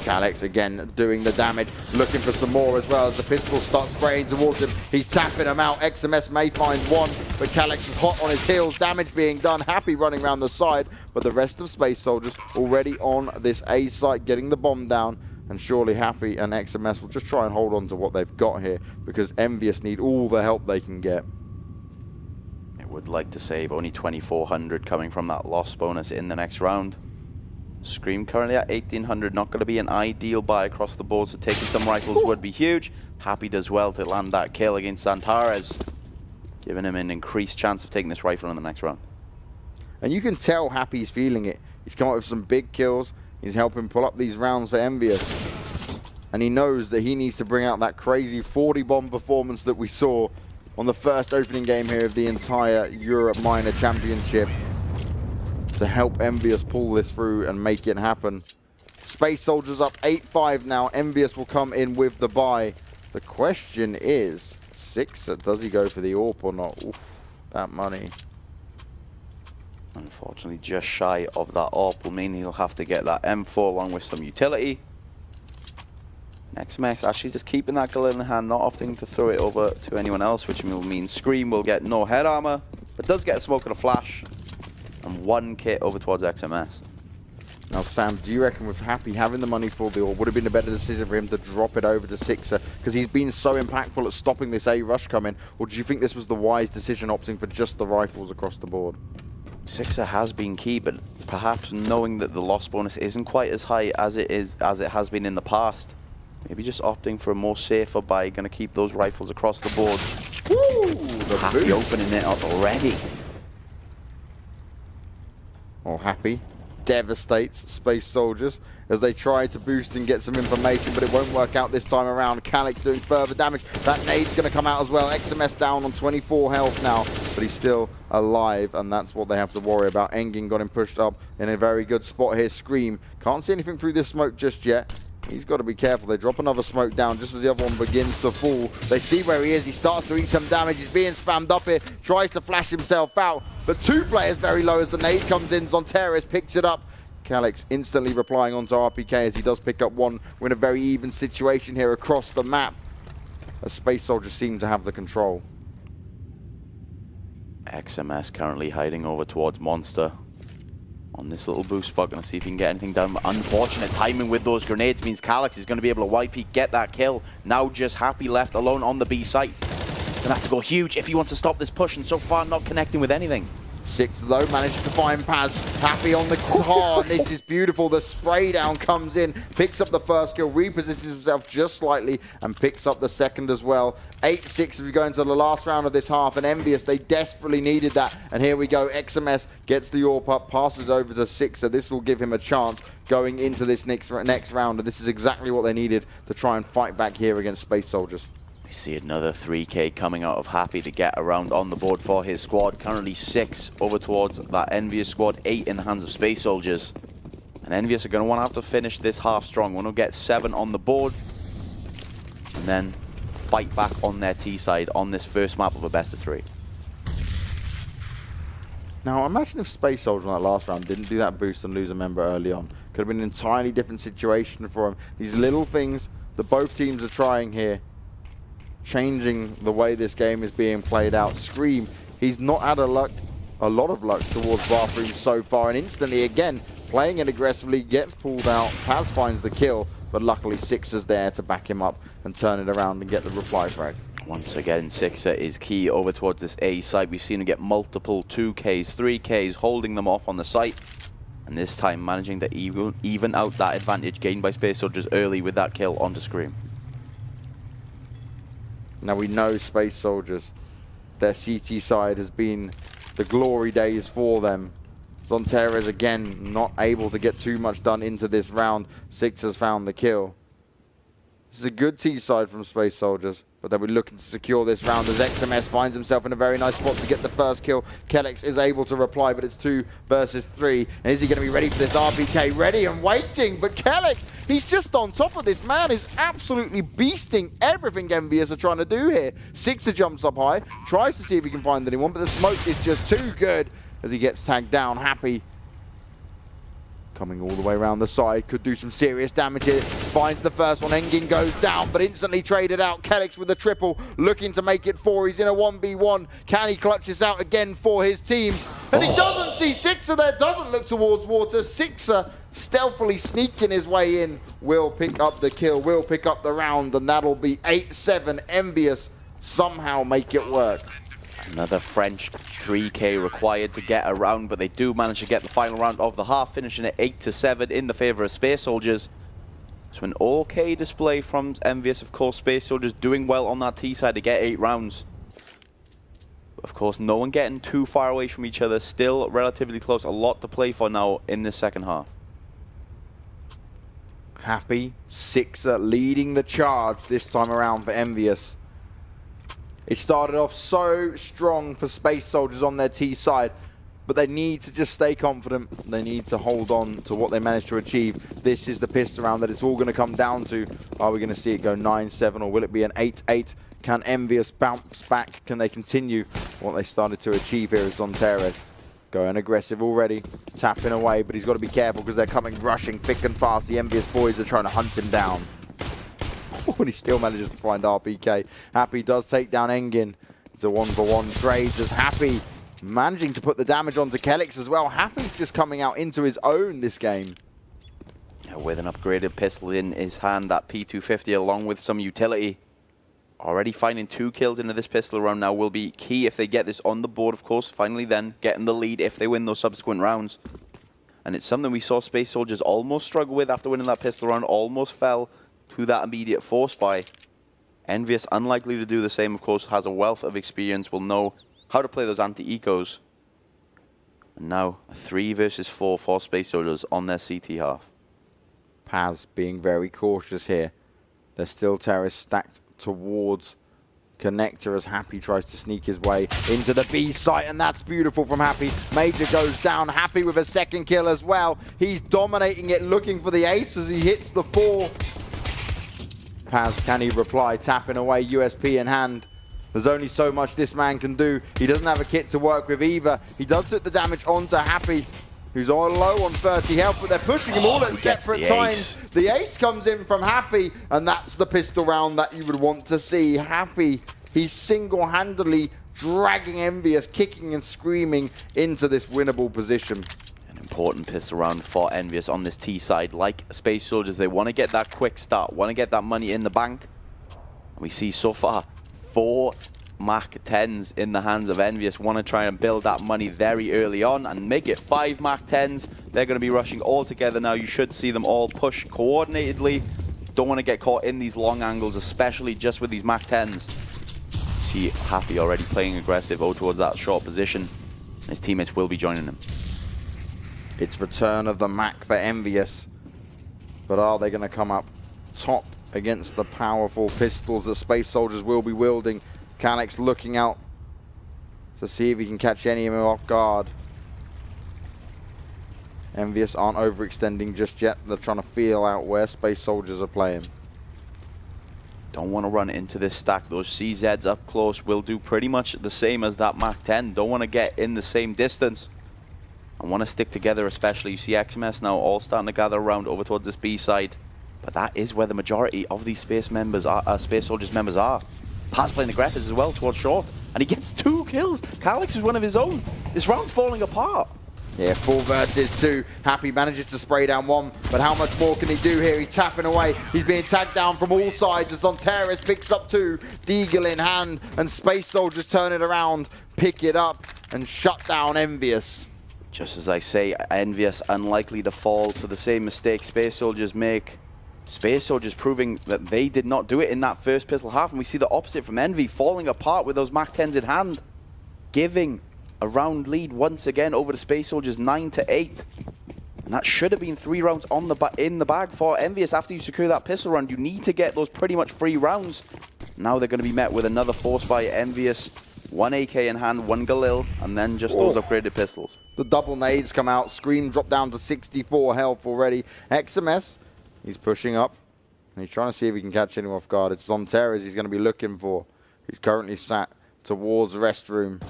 Calyx again doing the damage, looking for some more as well as the pistols start spraying towards him. He's tapping them out. XMS may find one, but Calyx is hot on his heels. Damage being done. Happy running around the side, but the rest of Space Soldiers already on this A site, getting the bomb down. And surely Happy and XMS will just try and hold on to what they've got here, because EnVyUs need all the help they can get. Would like to save only 2,400 coming from that loss bonus in the next round. Scream currently at 1,800, not going to be an ideal buy across the board, so taking some rifles would be huge. Happy does well to land that kill against Zantares, giving him an increased chance of taking this rifle in the next round. And you can tell Happy's feeling it. He's come up with some big kills. He's helping pull up these rounds for EnVyUs. And he knows that he needs to bring out that crazy 40 bomb performance that we saw on the first opening game here of the entire Europe Minor Championship to help EnVyUs pull this through and make it happen. Space Soldiers up 8-5 now. EnVyUs will come in with the buy. The question is, Sixer, does he go for the AWP or not? Oof, that money. Unfortunately, just shy of that AWP will mean he'll have to get that M4 along with some utility. XMS actually just keeping that gun in the hand, not opting to throw it over to anyone else, which will mean Scream will get no head armor, but does get a smoke and a flash, and one kit over towards XMS. Now, Sam, do you reckon with Happy having the money for the AWP, would have been a better decision for him to drop it over to Sixer, because he's been so impactful at stopping this A rush coming, or do you think this was the wise decision opting for just the rifles across the board? Sixer has been key, but perhaps knowing that the loss bonus isn't quite as high as it has been in the past, maybe just opting for a more safer buy, going to keep those rifles across the board. Woo! Happy opening it up already. Well, Happy devastates Space Soldiers as they try to boost and get some information, but it won't work out this time around. Calyx doing further damage. That nade's going to come out as well. XMS down on 24 health now, but he's still alive, and that's what they have to worry about. Engin got him pushed up in a very good spot here. Scream can't see anything through this smoke just yet. He's got to be careful. They drop another smoke down just as the other one begins to fall. They see where he is. He starts to eat some damage. He's being spammed up here. Tries to flash himself out. But two players very low as the nade comes in. Zantares picks it up. Calyx instantly replying onto RPK as he does pick up one. We're in a very even situation here across the map, as Space Soldiers seem to have the control. XMS currently hiding over towards Monster on this little boost spot. Going to see if he can get anything done. But unfortunate timing with those grenades means Calyx is going to be able to YP, get that kill. Now just Happy left alone on the B site. Going to have to go huge if he wants to stop this push, and so far not connecting with anything. Six though manages to find Paz. Happy on the car. This is beautiful. The spray down comes in, picks up the first kill, repositions himself just slightly, and picks up the second as well. 8-6 as we go into the last round of this half, and EnVyUs, they desperately needed that. And here we go. XMS gets the AWP up, passes it over to Sixer. This will give him a chance going into this next round, and this is exactly what they needed to try and fight back here against Space Soldiers. We see another 3K coming out of Happy to get around on the board for his squad. Currently 6 over towards that EnVyUs squad, 8 in the hands of Space Soldiers. And EnVyUs are going to want to have to finish this half strong. Want to get 7 on the board, and then fight back on their T side on this first map of a best of 3. Now, imagine if Space Soldier on that last round didn't do that boost and lose a member early on. Could have been an entirely different situation for him. These little things that both teams are trying here, changing the way this game is being played out. Scream, he's not had a lot of luck towards Bathroom so far, and instantly again, playing it aggressively, gets pulled out. Paz finds the kill, but luckily Sixer's there to back him up and turn it around and get the reply frag. Once again, Sixer is key over towards this A site. We've seen him get multiple 2Ks, 3Ks, holding them off on the site. And this time managing to even out that advantage gained by Space Soldiers early with that kill onto Scream. Now we know Space Soldiers, their CT side has been the glory days for them. Zontares again not able to get too much done into this round. Sixer's found the kill. This is a good T side from Space Soldiers, but they'll be looking to secure this round as XMS finds himself in a very nice spot to get the first kill. Kellex is able to reply, but it's 2 versus 3. And is he going to be ready for this RPK? Ready and waiting, but Kellex, he's just on top of this. Man is absolutely beasting everything EnVyUs are trying to do here. Sixer jumps up high, tries to see if he can find anyone, but the smoke is just too good as he gets tagged down. Happy coming all the way around the side, could do some serious damage here. Finds the first one, Engin goes down, but instantly traded out. Kellex with the triple, looking to make it 4. He's in a 1v1. Can he clutch this out again for his team? And he doesn't see Sixer there, doesn't look towards water. Sixer stealthily sneaking his way in, will pick up the kill, will pick up the round, and that'll be 8-7. EnVyUs somehow make it work. Another French 3K required to get around, but they do manage to get the final round of the half, finishing at 8-7 in the favor of Space Soldiers. So an okay display from EnVyUs, of course. Space Soldiers doing well on that T side to get 8 rounds. But of course, no one getting too far away from each other. Still relatively close. A lot to play for now in this second half. Happy, Sixer leading the charge this time around for EnVyUs. It started off so strong for Space Soldiers on their T side, but they need to just stay confident. They need to hold on to what they managed to achieve. This is the pistol round that it's all going to come down to. Are we going to see it go 9-7, or will it be an 8-8? Can EnVyUs bounce back? Can they continue what they started to achieve here as Zontares? Going aggressive already, tapping away, but he's got to be careful because they're coming rushing thick and fast. The EnVyUs boys are trying to hunt him down. And he still manages to find RPK. Happy does take down Engin. It's a 1-for-1 trade. As Happy managing to put the damage onto Kellex as well. Happy's just coming out into his own this game. Yeah, with an upgraded pistol in his hand, that P250 along with some utility. Already finding 2 kills into this pistol round now will be key if they get this on the board, of course. Finally then getting the lead if they win those subsequent rounds. And it's something we saw Space Soldiers almost struggle with after winning that pistol round. Almost fell to that immediate force buy. EnVyUs, unlikely to do the same, of course, has a wealth of experience, will know how to play those anti-ecos. And now a 3 versus 4 for Space Soldiers on their CT half. Paz being very cautious here. There's still terrorists stacked towards Connector as Happy tries to sneak his way into the B site, and that's beautiful from Happy. Major goes down, Happy with a second kill as well. He's dominating it, looking for the ace as he hits the 4. Paz, can he reply? Tapping away, USP in hand. There's only so much this man can do. He doesn't have a kit to work with either. He does put the damage onto Happy, who's all low on 30 health, but they're pushing him all at separate times. The ace comes in from Happy, and that's the pistol round that you would want to see. Happy, he's single-handedly dragging EnVyUs, kicking and screaming into this winnable position. Important pistol round for EnVyUs on this T side. Like Space Soldiers, they want to get that quick start, want to get that money in the bank. And we see so far 4 Mach 10s in the hands of EnVyUs. Want to try and build that money very early on and make it 5 Mach 10s. They're going to be rushing all together now. You should see them all push coordinatedly. Don't want to get caught in these long angles, especially just with these Mach 10s. See Happy already playing aggressive towards that short position. His teammates will be joining him. It's return of the Mac for EnVyUs. But are they going to come up top against the powerful pistols that Space Soldiers will be wielding? Kellex looking out to see if he can catch any of them off guard. EnVyUs aren't overextending just yet. They're trying to feel out where Space Soldiers are playing. Don't want to run into this stack. Those CZs up close will do pretty much the same as that Mach 10. Don't want to get in the same distance. I want to stick together, especially. You see XMS now all starting to gather around over towards this B side. But that is where the majority of these Space Soldiers members are. Paz playing aggressive as well towards short. And he gets 2 kills. Kellex is one of his own. This round's falling apart. Yeah, 4 versus 2. Happy manages to spray down 1, but how much more can he do here? He's tapping away. He's being tagged down from all sides as Zontaris picks up 2. Deagle in hand, and Space Soldiers turn it around, pick it up, and shut down EnVyUs. Just as I say, EnVyUs unlikely to fall to the same mistake Space Soldiers make. Space Soldiers proving that they did not do it in that first pistol half, and we see the opposite from Envy, falling apart with those Mach-10s in hand, giving a round lead once again over the Space Soldiers, 9-8. And that should have been 3 rounds on in the bag for EnVyUs. After you secure that pistol round, you need to get those pretty much free rounds. Now they're going to be met with another force by EnVyUs. 1 AK in hand, 1 Galil, and then just those upgraded pistols. The double nades come out. Scream dropped down to 64 health already. XMS, he's pushing up. He's trying to see if he can catch anyone off guard. It's Zontaris he's going to be looking for. He's currently sat towards the restroom.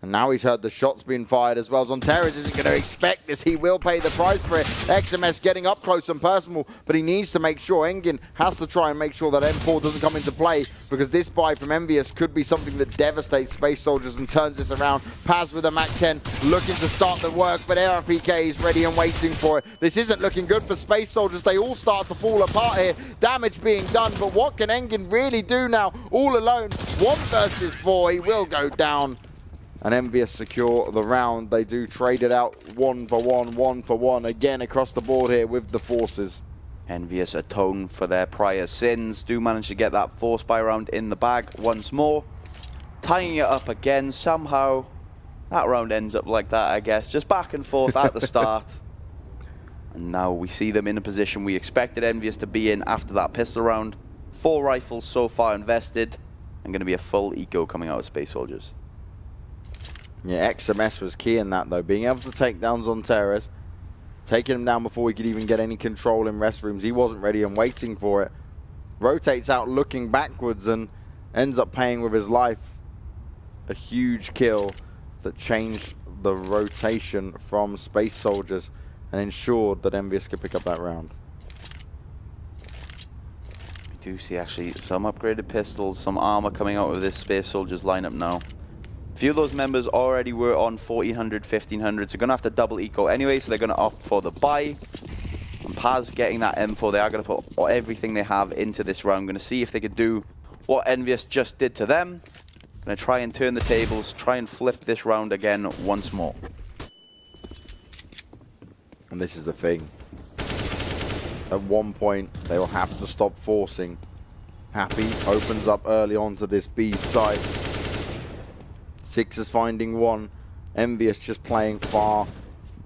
And now he's heard the shots being fired as well. Zontaris isn't going to expect this. He will pay the price for it. XMS getting up close and personal, but he needs to make sure. Engin has to try and make sure that M4 doesn't come into play, because this buy from EnVyUs could be something that devastates Space Soldiers and turns this around. Paz with a Mach-10 looking to start the work, but ARPK is ready and waiting for it. This isn't looking good for Space Soldiers. They all start to fall apart here. Damage being done, but what can Engin really do now? All alone, 1 versus 4. He will go down. And EnVyUs secure the round. They do trade it out 1 for 1, 1 for 1. Again across the board here with the forces. EnVyUs atone for their prior sins. Do manage to get that force buy round in the bag once more. Tying it up again somehow. That round ends up like that, I guess. Just back and forth at the start. And now we see them in a position we expected EnVyUs to be in after that pistol round. 4 rifles so far invested. And going to be a full eco coming out of Space Soldiers. Yeah, XMS was key in that, though. Being able to take down Zontaris, taking him down before he could even get any control in restrooms. He wasn't ready and waiting for it. Rotates out looking backwards and ends up paying with his life. A huge kill that changed the rotation from Space Soldiers and ensured that EnVyUs could pick up that round. We do see actually some upgraded pistols, some armor coming out of this Space Soldiers lineup now. A few of those members already were on 1400, 1500, so going to have to double eco anyway, so they're going to opt for the buy. And Paz getting that M4, they are going to put everything they have into this round. Going to see if they could do what EnVyUs just did to them. Going to try and turn the tables, try and flip this round again once more. And this is the thing. At one point, they will have to stop forcing. Happy opens up early onto this B side. 6 is finding 1. EnVyUs just playing far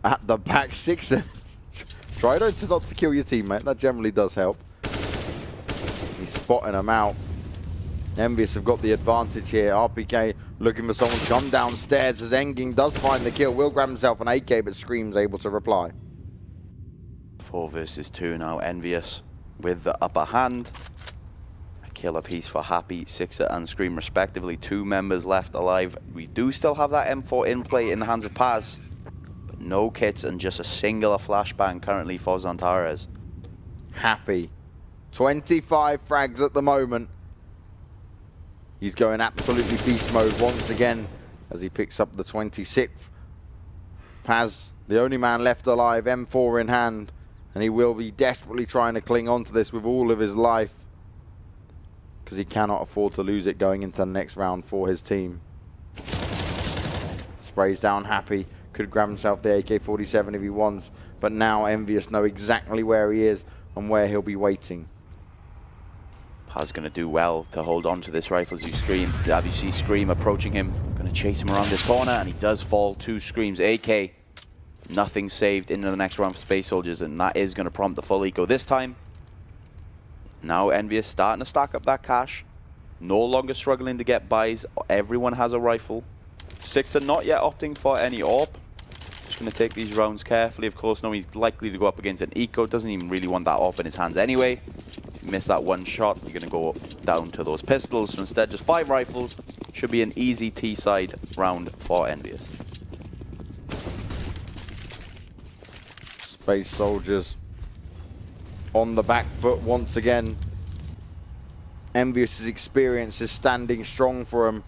at the back. 6 try not to kill your teammate. That generally does help. He's spotting them out. EnVyUs have got the advantage here. RPK looking for someone to come downstairs as Engin does find the kill. Will grab himself an AK, but Scream's able to reply. 4 versus 2 now. EnVyUs with the upper hand. Kill a piece for Happy, Sixer and Scream respectively. 2 members left alive. We do still have that M4 in play in the hands of Paz, but no kits and just a singular flashbang currently for Zontaris. Happy. 25 frags at the moment. He's going absolutely beast mode once again as he picks up the 26th. Paz, the only man left alive, M4 in hand, and he will be desperately trying to cling on to this with all of his life, because he cannot afford to lose it going into the next round for his team. Sprays down Happy. Could grab himself the AK-47 if he wants, but now EnVyUs know exactly where he is and where he'll be waiting. Paz going to do well to hold on to this rifle as you see Scream approaching him. Going to chase him around this corner, and he does fall to Scream's AK. Nothing saved into the next round for Space Soldiers, and that is going to prompt the full eco this time. Now EnVyUs starting to stack up that cash. No longer struggling to get buys. Everyone has a rifle. 6 are not yet opting for any AWP. Just going to take these rounds carefully. Of course, no, he's likely to go up against an eco. Doesn't even really want that AWP in his hands anyway. If you miss that one shot, you're going to go down to those pistols. So instead, just 5 rifles. Should be an easy T-side round for EnVyUs. Space Soldiers on the back foot once again. EnVyUs' experience is standing strong for him.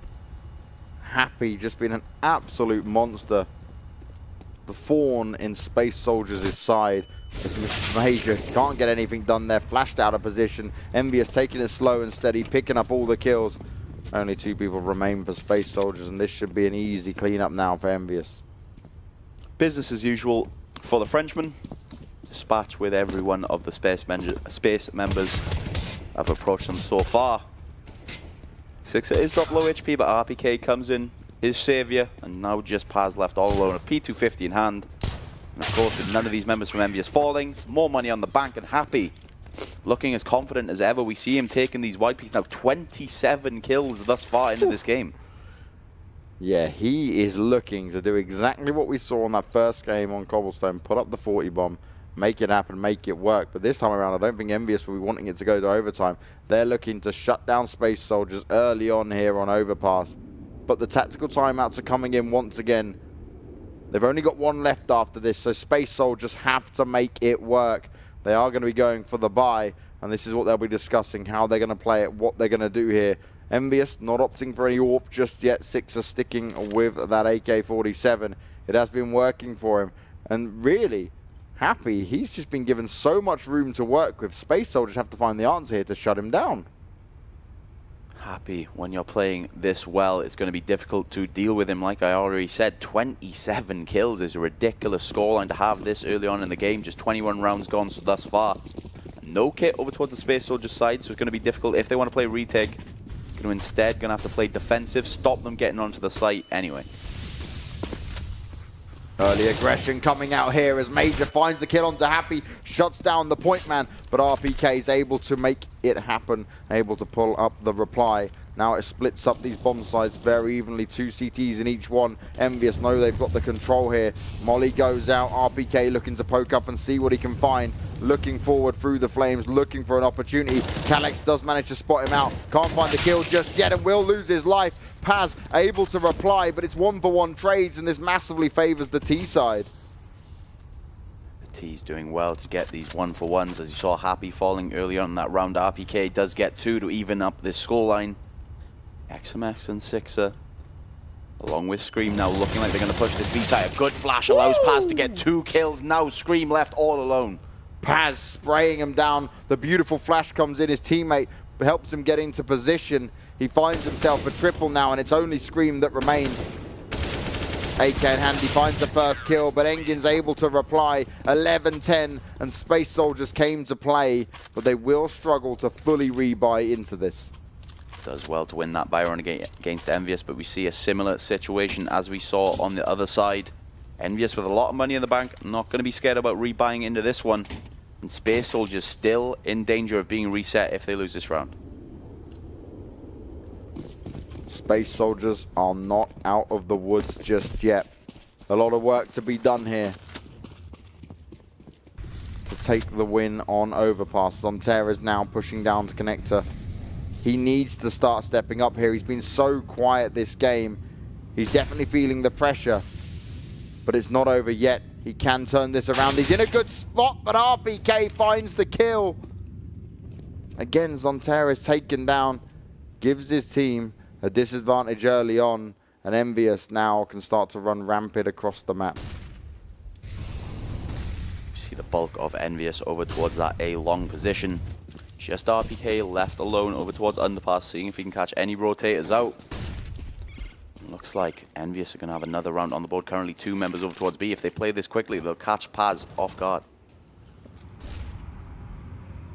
Happy just been an absolute monster the thorn in Space Soldiers' side. As Major can't get anything done there, flashed out of position. EnVyUs taking it slow and steady, picking up all the kills. Only 2 people remain for Space Soldiers, and this should be an easy cleanup now for EnVyUs. Business as usual for the Frenchman. Dispatch with every one of the space members have approached them so far. Sixer is dropped low HP, but RPK comes in, his saviour, and now just Paz left all alone, a P250 in hand. And of course, with none of these members from EnVyUs falling, more money on the bank, and Happy looking as confident as ever. We see him taking these white peas now, 27 kills thus far into this game. Yeah, he is looking to do exactly what we saw in that first game on Cobblestone, put up the 40 bomb, make it happen, make it work. But this time around, I don't think EnVyUs will be wanting it to go to overtime. They're looking to shut down Space Soldiers early on here on Overpass. But the tactical timeouts are coming in once again. They've only got 1 left after this, so Space Soldiers have to make it work. They are going to be going for the buy, and this is what they'll be discussing, how they're going to play it, what they're going to do here. EnVyUs not opting for any AWP just yet. Sixer sticking with that AK-47. It has been working for him. And really, Happy, he's just been given so much room to work with. Space Soldiers have to find the answer here to shut him down. Happy, when you're playing this well, it's going to be difficult to deal with him. Like I already said, 27 kills is a ridiculous scoreline to have this early on in the game. Just 21 rounds gone thus far. No kit over towards the Space Soldiers side, so it's going to be difficult if they want to play retake. Instead, going to have to play defensive, stop them getting onto the site anyway. Early aggression coming out here as Major finds the kill onto Happy, shuts down the point man, but RPK is able to make it happen, able to pull up the reply. Now it splits up these bomb sites very evenly, 2 CTs in each one. EnVyUs know they've got the control here. Molly goes out, RPK looking to poke up and see what he can find. Looking forward through the flames, looking for an opportunity. Calyx does manage to spot him out. Can't find the kill just yet and will lose his life. Paz able to reply, but it's 1-for-1 trades, and this massively favors the T side. The T's doing well to get these 1-for-1s. As you saw, Happy falling early on in that round. RPK does get 2 to even up this scoreline. XMX and Sixer, along with Scream, now looking like they're going to push this B side. A good flash allows Paz to get 2 kills. Now Scream left all alone. Paz spraying him down. The beautiful flash comes in. His teammate helps him get into position. He finds himself a triple now, and it's only Scream that remains. AK in hand, he finds the first kill, but Engin's able to reply. 11-10, and Space Soldiers came to play, but they will struggle to fully rebuy into this. Does well to win that buy run against EnVyUs, but we see a similar situation as we saw on the other side. EnVyUs with a lot of money in the bank, not going to be scared about rebuying into this one. And Space Soldiers still in danger of being reset if they lose this round. Space Soldiers are not out of the woods just yet. A lot of work to be done here to take the win on Overpass. Zontair is now pushing down to Connector. He needs to start stepping up here. He's been so quiet this game. He's definitely feeling the pressure, but it's not over yet. He can turn this around. He's in a good spot, but RPK finds the kill. Again, Zontair is taken down, gives his team a disadvantage early on, and EnVyUs now can start to run rampant across the map. You see the bulk of EnVyUs over towards that A long position. Just RPK left alone over towards Underpass, seeing if he can catch any rotators out. Looks like EnVyUs are going to have another round on the board. Currently 2 members over towards B. If they play this quickly, they'll catch Paz off guard.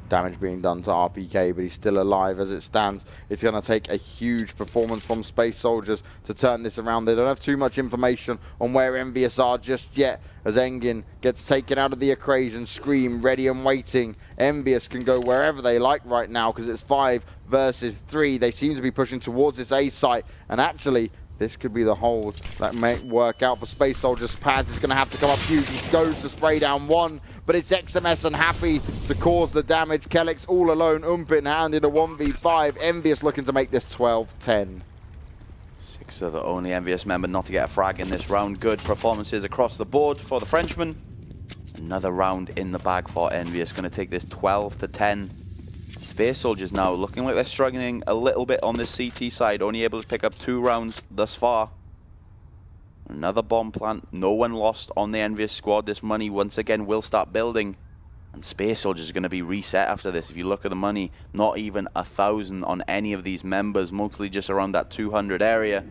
Damage being done to RPK, but he's still alive as it stands. It's going to take a huge performance from Space Soldiers to turn this around. They don't have too much information on where EnVyUs are just yet, as Engin gets taken out of the equation. Scream ready and waiting. EnVyUs can go wherever they like right now because it's 5 versus 3. They seem to be pushing towards this A site, and actually this could be the hold that may work out for Space Soldiers. Paz is going to have to come up huge. He goes to spray down 1, but it's XMS and Happy to cause the damage. Calyx all alone, in hand in a 1v5. EnVyUs looking to make this 12-10. Sixer, the only EnVyUs member not to get a frag in this round. Good performances across the board for the Frenchman. Another round in the bag for EnVyUs. Going to take this 12-10. Space Soldiers now looking like they're struggling a little bit on this CT side, only able to pick up 2 rounds thus far. Another bomb plant. No one lost on the EnVyUs squad. This money once again will start building. And Space Soldiers are going to be reset after this. If you look at the money, not even 1,000 on any of these members, mostly just around that 200 area.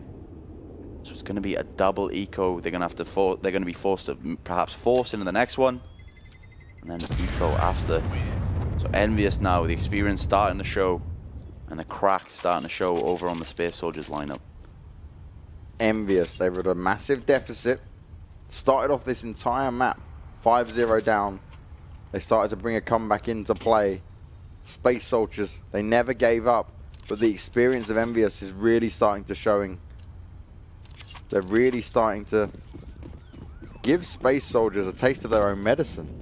So it's going to be a double eco. They're going to have to they're going to be forced to perhaps force into the next one, and then eco after. So EnVyUs now, the experience starting to show, and the cracks starting to show over on the Space Soldiers lineup. EnVyUs, they were at a massive deficit. Started off this entire map 5-0 down. They started to bring a comeback into play. Space Soldiers, they never gave up, but the experience of EnVyUs is really starting to showing. They're really starting to give Space Soldiers a taste of their own medicine.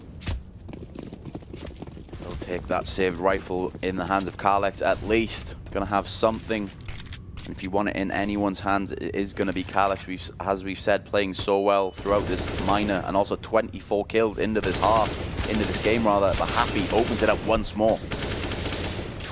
They'll take that saved rifle in the hands of Kalex at least. Gonna have something. And if you want it in anyone's hands, it is going to be Kalex, as we've said, playing so well throughout this minor, and also 24 kills into this game rather. But Happy opens it up once more.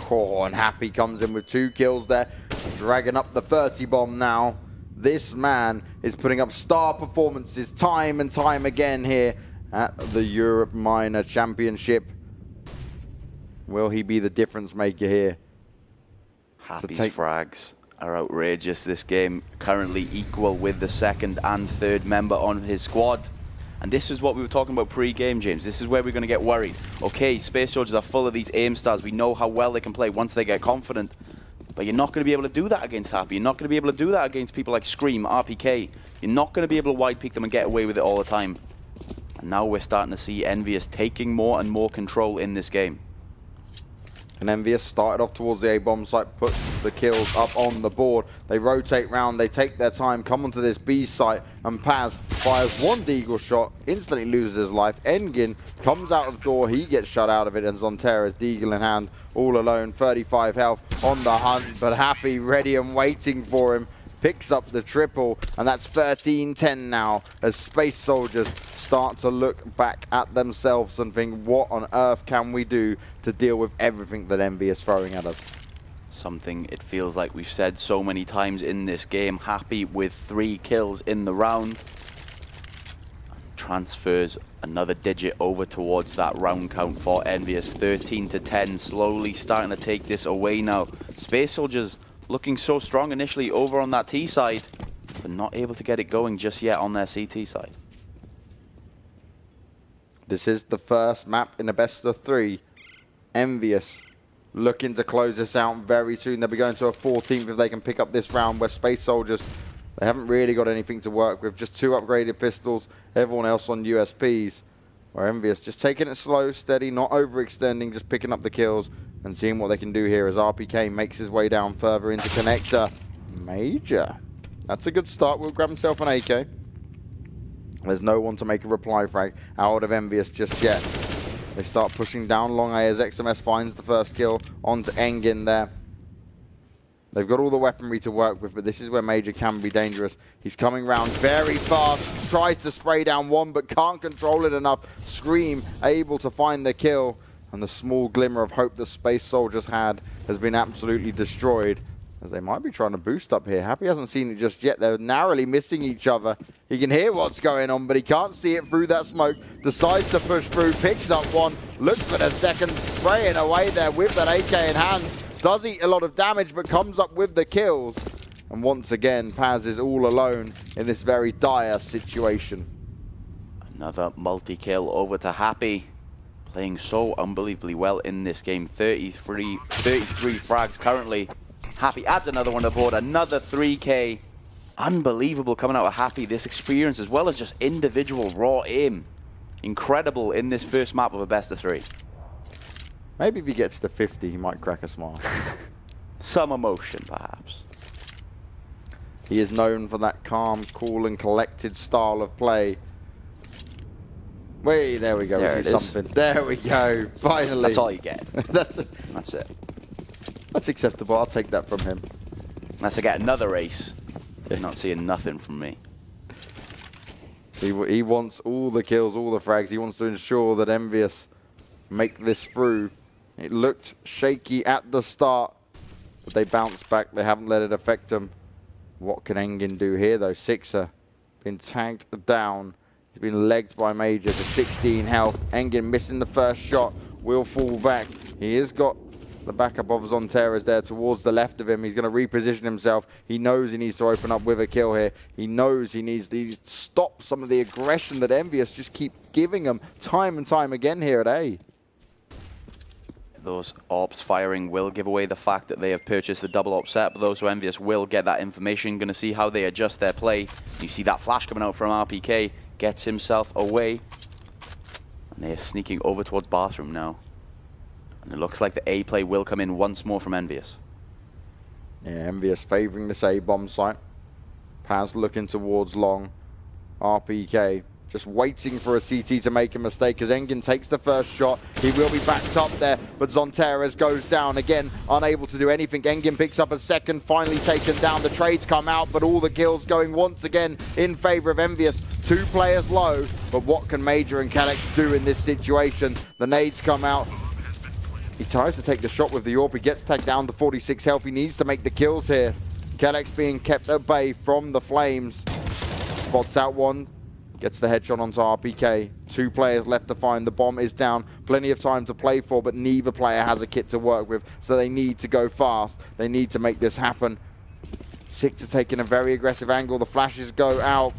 Oh, and Happy comes in with 2 kills there, dragging up the 30 bomb now. This man is putting up star performances time and time again here at the Europe Minor Championship. Will he be the difference maker here? Happy's frags are outrageous this game, currently equal with the 2nd and 3rd member on his squad. And this is what we were talking about pre-game, James. This is where we're going to get worried. Okay, Space Soldiers are full of these aim stars. We know how well they can play once they get confident. But you're not going to be able to do that against Happy. You're not going to be able to do that against people like Scream, RPK. You're not going to be able to wide peek them and get away with it all the time. And now we're starting to see EnVyUs taking more and more control in this game. And EnVyUs started off towards the A-bomb site, put the kills up on the board. They rotate round, they take their time, come onto this B site, and Paz fires one deagle shot, instantly loses his life. Engin comes out of door, he gets shut out of it, and Zontera's deagle in hand, all alone, 35 health on the hunt, but Happy ready and waiting for him. Picks up the triple, and that's 13-10 now as Space Soldiers start to look back at themselves and think, what on earth can we do to deal with everything that EnVy is throwing at us? Something it feels like we've said so many times in this game. Happy with 3 kills in the round. Transfers another digit over towards that round count for EnVyUs. 13-10, slowly starting to take this away now. Space Soldiers looking so strong initially over on that T side, but not able to get it going just yet on their CT side. This is the first map in a best of 3. EnVyUs looking to close this out very soon. They'll be going to a 14th if they can pick up this round, where Space Soldiers, they haven't really got anything to work with. Just 2 upgraded pistols, everyone else on USPs. Where EnVyUs just taking it slow, steady, not overextending, just picking up the kills and seeing what they can do here as RPK makes his way down further into connector. Major. That's a good start. We'll grab himself an AK. There's no one to make a reply frag out of EnVyUs just yet. They start pushing down long A as XMS finds the first kill onto Engin there. They've got all the weaponry to work with, but this is where Major can be dangerous. He's coming round very fast, tries to spray down one, but can't control it enough. Scream able to find the kill, and the small glimmer of hope the Space Soldiers had has been absolutely destroyed, as they might be trying to boost up here. Happy hasn't seen it just yet. They're narrowly missing each other. He can hear what's going on, but he can't see it through that smoke. Decides to push through, picks up one, looks for the second, spraying away there with that AK in hand. Does eat a lot of damage, but comes up with the kills. And once again, Paz is all alone in this very dire situation. Another multi-kill over to Happy. Playing so unbelievably well in this game. 33 frags currently. Happy adds another one to the board. Another 3K. Unbelievable coming out of Happy. This experience as well as just individual raw aim. Incredible in this first map of a best of 3. Maybe if he gets to 50, he might crack a smile. Some emotion, perhaps. He is known for that calm, cool, and collected style of play. Wait, there we go. There we see something. There we go. Finally. That's all you get. That's it. That's acceptable. I'll take that from him. Unless I get another ace. You're not seeing nothing from me. He wants all the kills, all the frags. He wants to ensure that EnVyUs make this through. It looked shaky at the start, but they bounced back. They haven't let it affect them. What can Engin do here, though? Sixer been tagged down. He's been legged by Major to 16 health. Engin missing the first shot, will fall back. He has got the backup of Zontaras there towards the left of him. He's going to reposition himself. He knows he needs to open up with a kill here. He knows he needs to stop some of the aggression that EnVyUs just keep giving him time and time again here at A. Those AWPs firing will give away the fact that they have purchased the double AWP set, but those who are EnVyUs will get that information. Going to see how they adjust their play. You see that flash coming out from RPK. Gets himself away. And they are sneaking over towards bathroom now. And it looks like the A play will come in once more from EnVyUs. Yeah, EnVyUs favouring this A bomb site. Paz looking towards long. RPK just waiting for a CT to make a mistake as Engin takes the first shot. He will be backed up there, but Zontaras goes down again, unable to do anything. Engin picks up a second, finally taken down. The trades come out, but all the kills going once again in favour of EnVyUs. 2 players low, but what can Major and Calyx do in this situation? The nades come out. He tries to take the shot with the AWP. He gets tagged down to 46 health. He needs to make the kills here. Calyx being kept at bay from the flames. Spots out one. Gets the headshot onto RPK. 2 players left to find. The bomb is down. Plenty of time to play for, but neither player has a kit to work with, so they need to go fast. They need to make this happen. Six are taking a very aggressive angle. The flashes go out.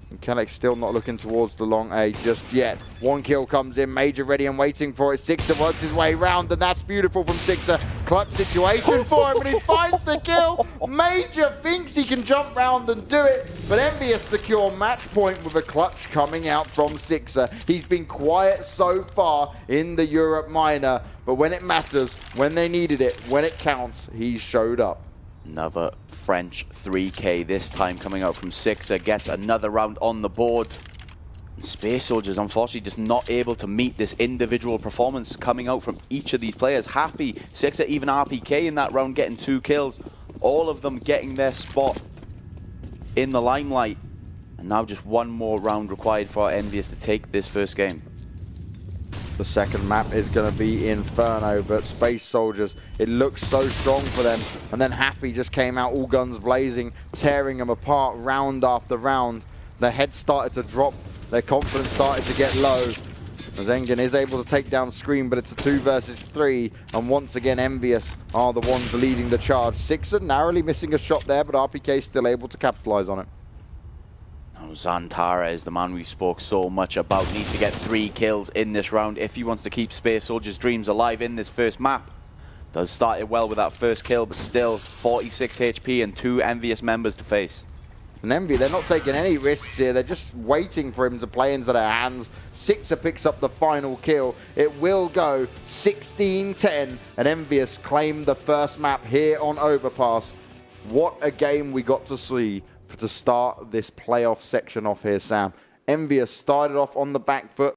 And Calyx still not looking towards the long A just yet. 1 kill comes in. Major ready and waiting for it. Sixer works his way round, and that's beautiful from Sixer. Clutch situation for him, and he finds the kill. Major thinks he can jump round and do it, but EnVyUs secure match point with a clutch coming out from Sixer. He's been quiet so far in the Europe minor, but when it matters, when they needed it, when it counts, he showed up. Another French 3K, this time coming out from Sixer, gets another round on the board. And Space Soldiers, unfortunately, just not able to meet this individual performance coming out from each of these players. Happy, Sixer, even RPK in that round getting 2 kills. All of them getting their spot in the limelight. And now just 1 more round required for EnVyUs to take this first game. The second map is going to be Inferno, but Space Soldiers, it looks so strong for them. And then Happy just came out all guns blazing, tearing them apart round after round. Their heads started to drop, their confidence started to get low. As Engin is able to take down Scream, but it's a 2 versus 3. And once again, EnVyUs are the ones leading the charge. Sixer narrowly missing a shot there, but RPK still able to capitalize on it. Now, Zantara is the man we spoke so much about. Needs to get 3 kills in this round if he wants to keep Space Soldiers' dreams alive in this first map. Does start it well with that first kill, but still 46 HP and 2 EnVyUs members to face. And EnVyUs, they're not taking any risks here. They're just waiting for him to play into their hands. Sixer picks up the final kill. It will go 16-10, and EnVyUs claim the first map here on Overpass. What a game we got to see to start this playoff section off here, Sam. EnVyUs started off on the back foot.